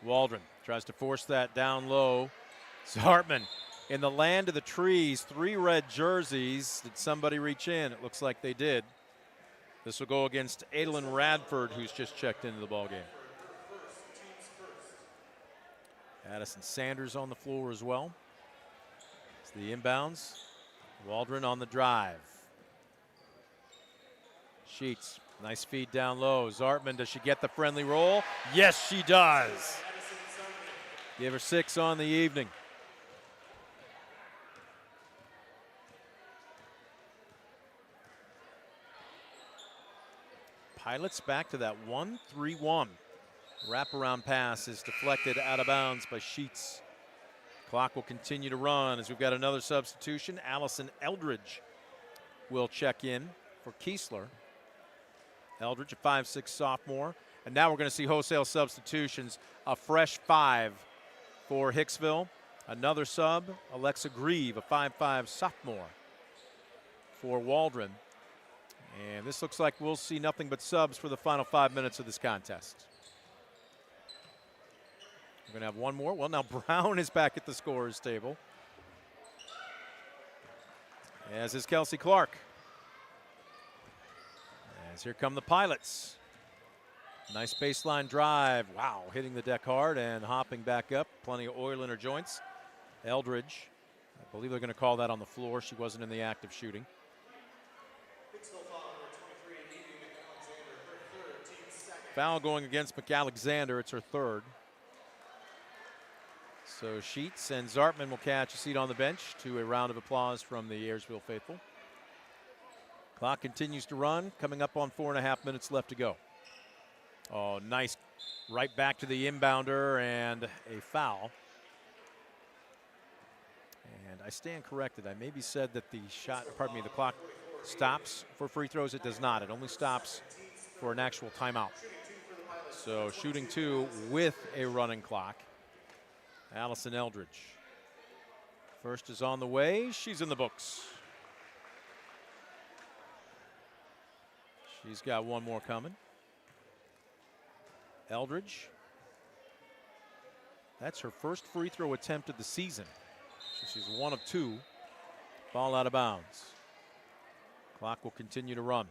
Waldron tries to force that down low. Zartman in the land of the trees, 3 red jerseys. Did somebody reach in? It looks like they did. This will go against Adalyn Radford, who's just checked into the ballgame. Addison Sanders on the floor as well. It's the inbounds. Waldron on the drive. Sheets, nice feed down low. Zartman, does she get the friendly roll? Yes, she does. Give her 6 on the evening. Pilots back to that 1-3-1. Wraparound pass is deflected out of bounds by Sheets. Clock will continue to run as we've got another substitution. Allison Eldridge will check in for Kiesler. Eldridge, a 5'6" sophomore. And now we're going to see wholesale substitutions. A fresh 5 for Hicksville. Another sub, Alexa Grieve, a 5'5" sophomore for Waldron. And this looks like we'll see nothing but subs for the final 5 minutes of this contest. We're going to have one more. Well, now Brown is back at the scorer's table, as is Kelsey Clark. As here come the Pilots. Nice baseline drive. Wow, hitting the deck hard and hopping back up. Plenty of oil in her joints. Eldridge, I believe they're going to call that on the floor. She wasn't in the act of shooting. Foul going against McAlexander. It's her 3rd. So Sheets and Zartman will catch a seat on the bench to a round of applause from the Ayersville faithful. Clock continues to run, coming up on 4.5 minutes left to go. Oh, nice. Right back to the inbounder and a foul. And I stand corrected. I maybe said that the clock stops for free throws. It does not. It only stops for an actual timeout. So shooting 2 with a running clock. Allison Eldridge. First is on the way. She's in the books. She's got one more coming. Eldridge. That's her first free throw attempt of the season. She's 1 of 2. Ball out of bounds. Clock will continue to run.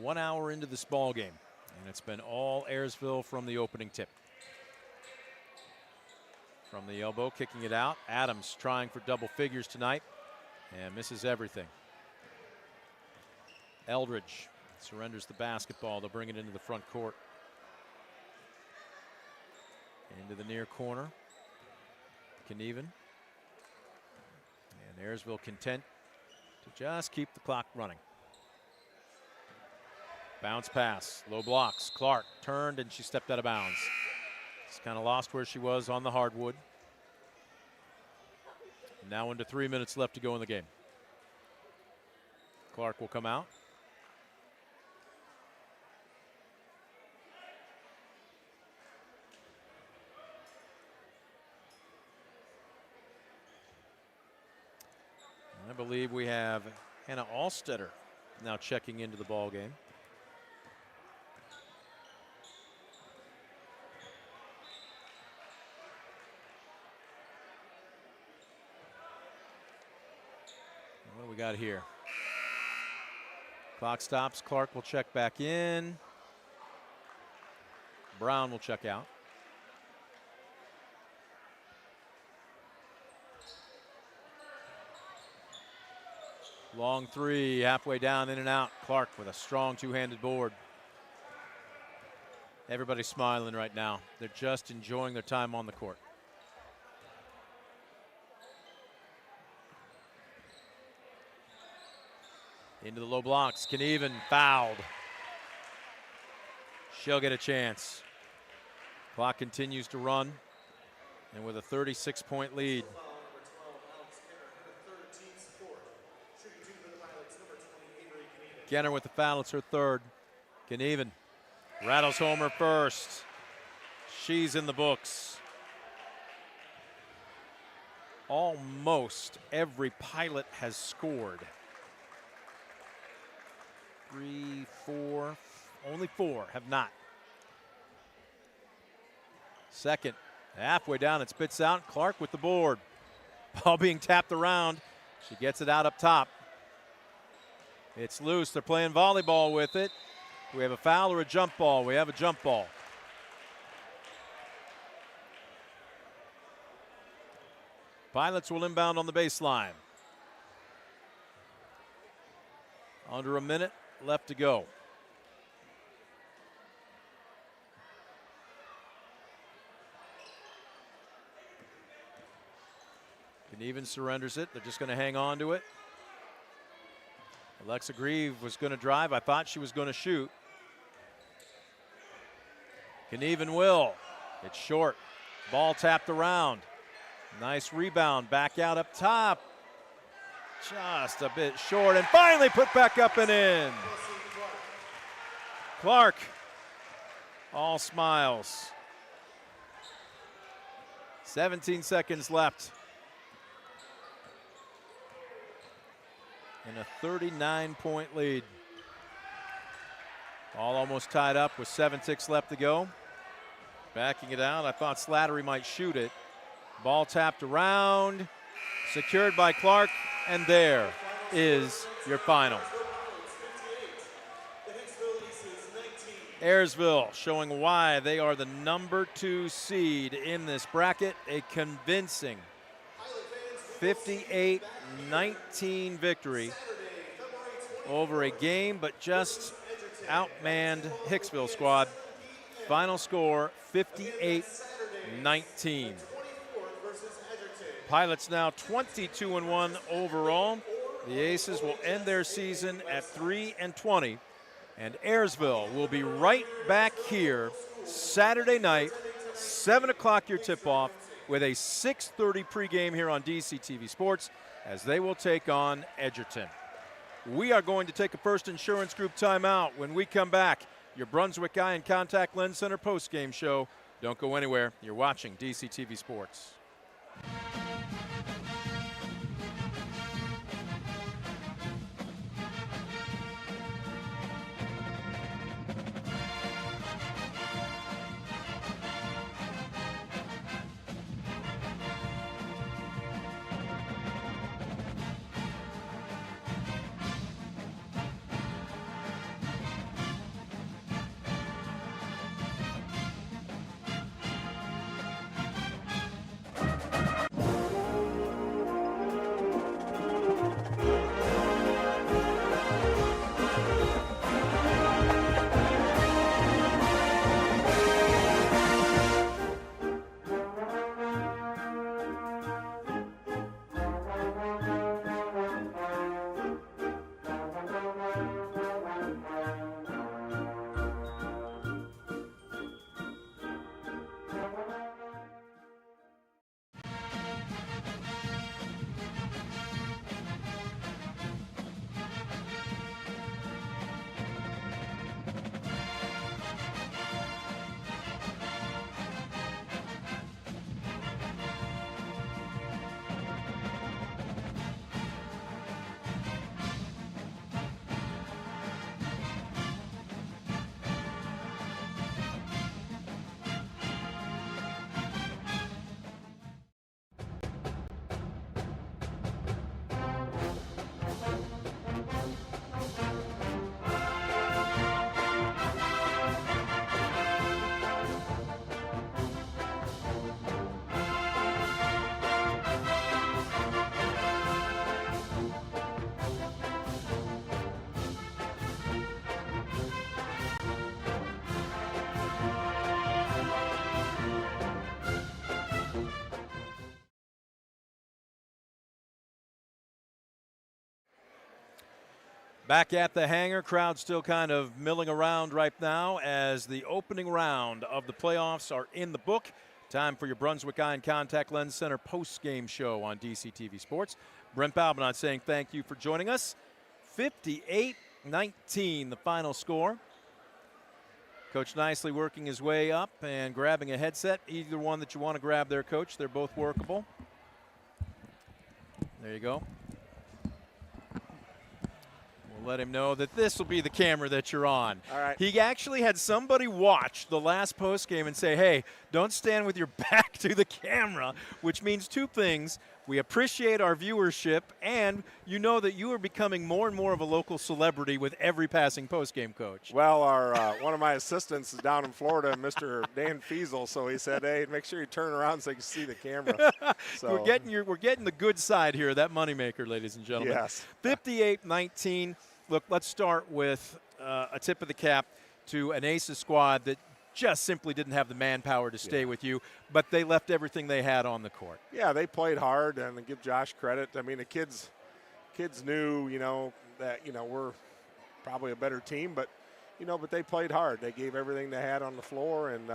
One hour into this ball game, and it's been all Ayersville from the opening tip. From the elbow, kicking it out. Adams trying for double figures tonight and misses everything. Eldridge surrenders the basketball. They'll bring it into the front court. Into the near corner. Knieven. And Ayersville content to just keep the clock running. Bounce pass, low blocks. Clark turned and she stepped out of bounds. She's kind of lost where she was on the hardwood. Now into 3 minutes left to go in the game. Clark will come out. I believe we have Hannah Alstetter now checking into the ball game. What do we got here? Clock stops. Clark will check back in. Brown will check out. Long three, halfway down, in and out. Clark with a strong two-handed board. Everybody's smiling right now. They're just enjoying their time on the court. Into the low blocks. Knieven fouled. She'll get a chance. Clock continues to run. And with a 36-point lead. Kenner with the foul. It's her third. Knieven rattles home her first. She's in the books. Almost every Pilot has scored. 3, 4, only 4 have not. Second, halfway down, it spits out. Clark with the board. Ball being tapped around. She gets it out up top. It's loose. They're playing volleyball with it. Do we have a foul or a jump ball? We have a jump ball. Pilots will inbound on the baseline. Under a minute left to go. Knieven surrenders it. They're just going to hang on to it. Alexa Grieve was going to drive. I thought she was going to shoot. Knieven will. It's short. Ball tapped around. Nice rebound. Back out up top. Just a bit short and finally put back up and in. Clark, all smiles. 17 seconds left. And a 39-point lead. All almost tied up with 7 ticks left to go. Backing it out, I thought Slattery might shoot it. Ball tapped around, secured by Clark, and there is your final. Ayersville showing why they are the number 2 seed in this bracket. A convincing 58-19 victory over a game, but just outmanned Hicksville squad. Final score 58-19. Pilots now 22-1 overall. The Aces will end their season at 3-20, and Ayersville will be right back here Saturday night, 7 o'clock your tip-off, with a 6:30 pregame here on DC TV Sports as they will take on Edgerton. We are going to take a First Insurance Group timeout. When we come back, your Brunswick Eye and Contact Lens Center postgame show. Don't go anywhere. You're watching DC TV Sports. Back at the hangar, crowd still kind of milling around right now as the opening round of the playoffs are in the book. Time for your Brunswick Eye and Contact Lens Center post-game show on DCTV Sports. Brent Balbinot saying thank you for joining us. 58-19 the final score. Coach Nicely working his way up and grabbing a headset. Either one that you want to grab there, Coach. They're both workable. There you go. Let him know that this will be the camera that you're on. All right. He actually had somebody watch the last post game and say, hey, don't stand with your back to the camera, which means two things. We appreciate our viewership, and you know that you are becoming more and more of a local celebrity with every passing post game, Coach. Well, our one of my assistants is down in Florida, Mr. Dan Fiesel, so he said, hey, make sure you turn around so you can see the camera. So we're getting the good side here, that moneymaker, ladies and gentlemen. Yes. 58-19. Look, let's start with a tip of the cap to an Aces squad that just simply didn't have the manpower to stay with you, but they left everything they had on the court. Yeah, they played hard, and I give Josh credit. I mean, the kids knew, that, we're probably a better team, but they played hard. They gave everything they had on the floor, and,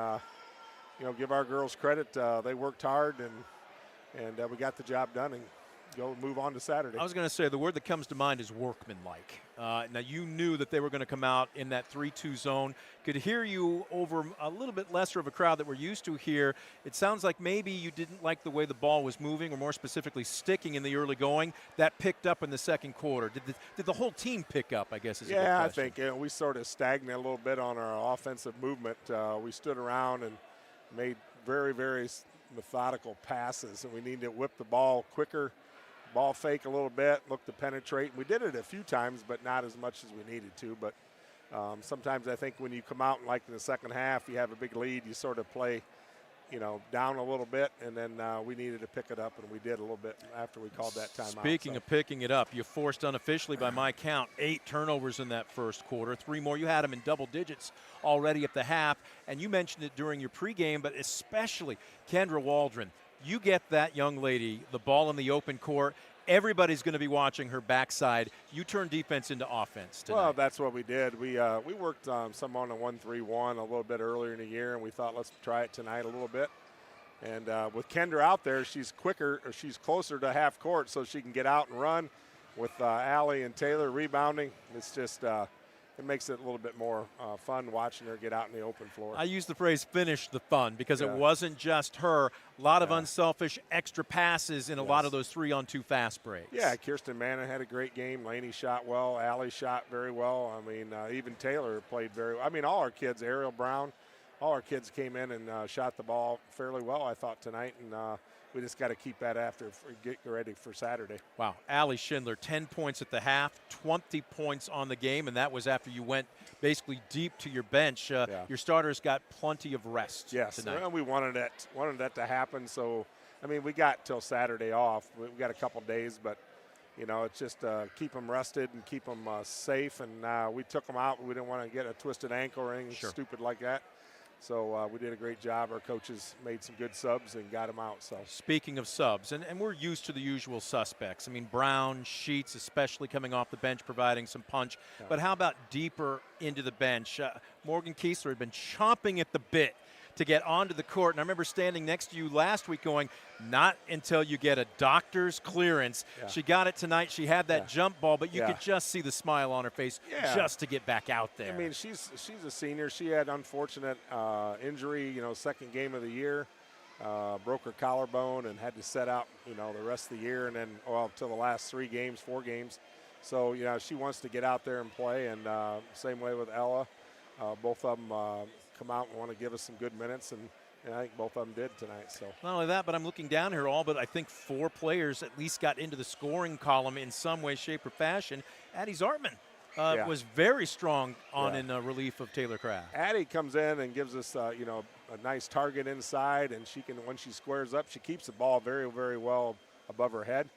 give our girls credit. They worked hard, and we got the job done and move on to Saturday. I was going to say, the word that comes to mind is workmanlike. Now, you knew that they were going to come out in that 3-2 zone. Could hear you over a little bit lesser of a crowd that we're used to here. It sounds like maybe you didn't like the way the ball was moving, or more specifically sticking in the early going. That picked up in the second quarter. Did the whole team pick up, I guess, is a good question. Yeah, I think we sort of stagnated a little bit on our offensive movement. We stood around and made very, very methodical passes, and we needed to whip the ball quicker, ball fake a little bit, look to penetrate. We did it a few times, but not as much as we needed to. But sometimes I think when you come out like in the second half, you have a big lead, you sort of play, down a little bit, and then we needed to pick it up, and we did a little bit after we called that timeout. Speaking of picking it up, you forced unofficially, by my count, 8 turnovers in that first quarter. 3 more. You had them in double digits already at the half, and you mentioned it during your pregame, but especially Kendra Waldron. You get that young lady the ball in the open court, everybody's going to be watching her backside. You turn defense into offense tonight. Well, that's what we did. We worked some on a 1-3-1 a little bit earlier in the year, and we thought let's try it tonight a little bit. And with Kendra out there, she's quicker, or she's closer to half court, so she can get out and run. With Allie and Taylor rebounding, it's just it makes it a little bit more fun watching her get out in the open floor. I use the phrase finish the fun because it wasn't just her. A lot of unselfish extra passes in a lot of those 3-on-2 fast breaks. Yeah, Kirsten Mannon had a great game. Laney shot well. Allie shot very well. I mean, even Taylor played very well. I mean, all our kids, Ariel Brown, all our kids came in and shot the ball fairly well, I thought, tonight. And we just got to keep that after get ready for Saturday. Wow. Allie Schindler, 10 points at the half, 20 points on the game, and that was after you went basically deep to your bench. Your starters got plenty of rest tonight. Well, we wanted that to happen. So, I mean, we got till Saturday off. We got a couple days, but, it's just keep them rested and keep them safe. And we took them out. We didn't want to get a twisted ankle or anything stupid like that. So we did a great job. Our coaches made some good subs and got them out. So speaking of subs, and we're used to the usual suspects. I mean, Brown, Sheets, especially coming off the bench, providing some punch. Yeah. But how about deeper into the bench? Morgan Kiesler had been chomping at the bit to get onto the court. And I remember standing next to you last week going, not until you get a doctor's clearance. Yeah. She got it tonight. She had that jump ball, but you could just see the smile on her face just to get back out there. I mean, she's a senior. She had unfortunate injury, second game of the year. Broke her collarbone and had to set out, the rest of the year, and then, till the last 4 games. So, she wants to get out there and play, and same way with Ella. Both of them come out and want to give us some good minutes, and I think both of them did tonight. So not only that, but I'm looking down here, all but I think 4 players at least got into the scoring column in some way, shape, or fashion. Addie Zartman was very strong on in relief of Taylor Craft. Addie comes in and gives us, a nice target inside, and she can, when she squares up, she keeps the ball very, very well above her head.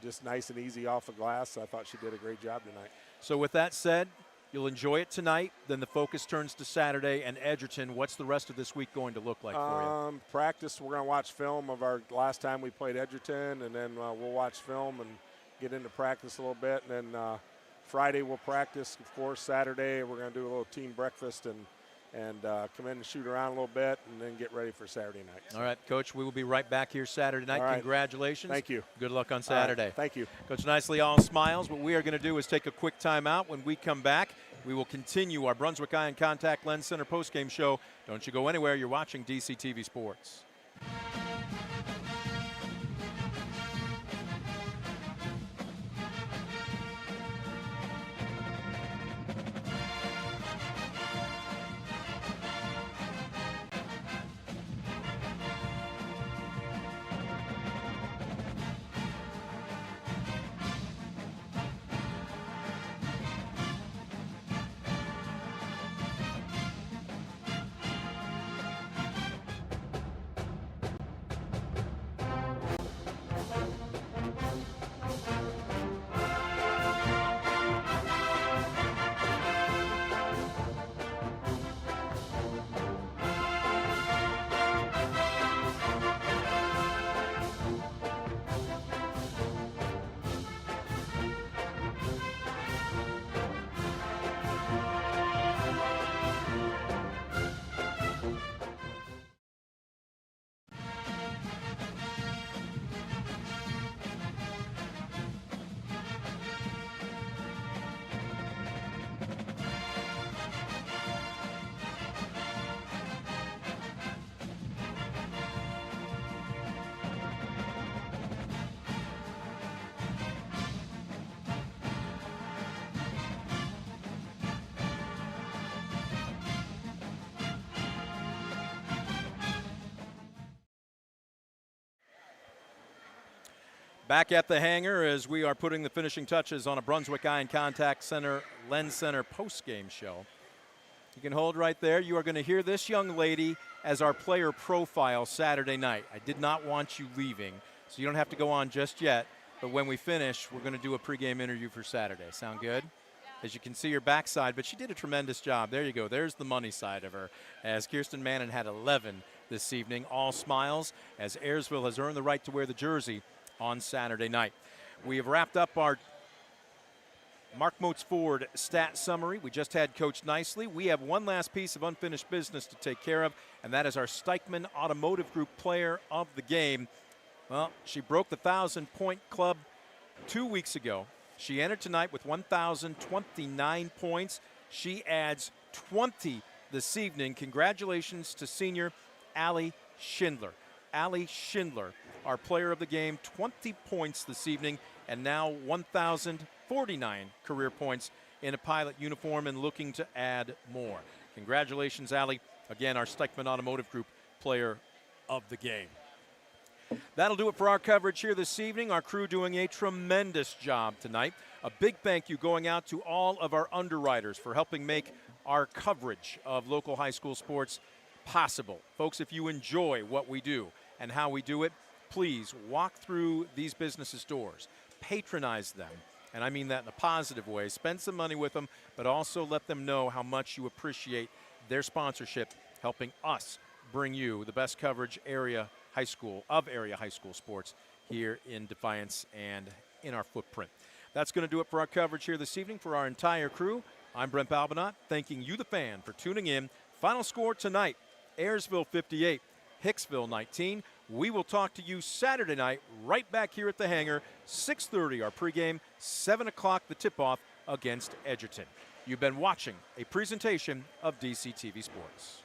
Just nice and easy off the glass. I thought she did a great job tonight. So with that said, you'll enjoy it tonight. Then the focus turns to Saturday and Edgerton. What's the rest of this week going to look like for you? Practice, we're going to watch film of our last time we played Edgerton, and then we'll watch film and get into practice a little bit. And then Friday we'll practice, of course. Saturday we're going to do a little team breakfast and come in and shoot around a little bit and then get ready for Saturday night. So. All right, Coach, we will be right back here Saturday night. Right. Congratulations. Thank you. Good luck on Saturday. Thank you. Coach Nicely, all smiles. What we are going to do is take a quick timeout. When we come back, we will continue our Brunswick Eye and Contact Lens Center postgame show. Don't you go anywhere. You're watching DCTV Sports. Back at the hangar as we are putting the finishing touches on a Brunswick Eye and Contact Center Lens Center postgame show. You can hold right there. You are going to hear this young lady as our player profile Saturday night. I did not want you leaving, so you don't have to go on just yet. But when we finish, we're going to do a pregame interview for Saturday. Sound good? As you can see her backside, but she did a tremendous job. There you go. There's the money side of her. As Kirsten Mannon had 11 this evening. All smiles as Ayersville has earned the right to wear the jersey on Saturday night. We have wrapped up our Mark Moats Ford stat summary. We just had Coach Nicely. We have one last piece of unfinished business to take care of, and that is our Steichman Automotive Group player of the game. Well, she broke the 1,000-point club 2 weeks ago. She entered tonight with 1,029 points. She adds 20 this evening. Congratulations to senior Allie Schindler. Allie Schindler, our player of the game, 20 points this evening, and now 1,049 career points in a pilot uniform and looking to add more. Congratulations, Allie. Again, our Steichman Automotive Group player of the game. That'll do it for our coverage here this evening. Our crew doing a tremendous job tonight. A big thank you going out to all of our underwriters for helping make our coverage of local high school sports possible. Folks, if you enjoy what we do and how we do it, please walk through these businesses' doors. Patronize them, and I mean that in a positive way. Spend some money with them, but also let them know how much you appreciate their sponsorship, helping us bring you the best coverage area high school sports here in Defiance and in our footprint. That's going to do it for our coverage here this evening. For our entire crew, I'm Brent Balbinot, thanking you, the fan, for tuning in. Final score tonight, Ayersville 58, Hicksville 19. We will talk to you Saturday night right back here at the hangar, 6:30 our pregame, 7 o'clock the tip-off against Edgerton. You've been watching a presentation of DCTV Sports.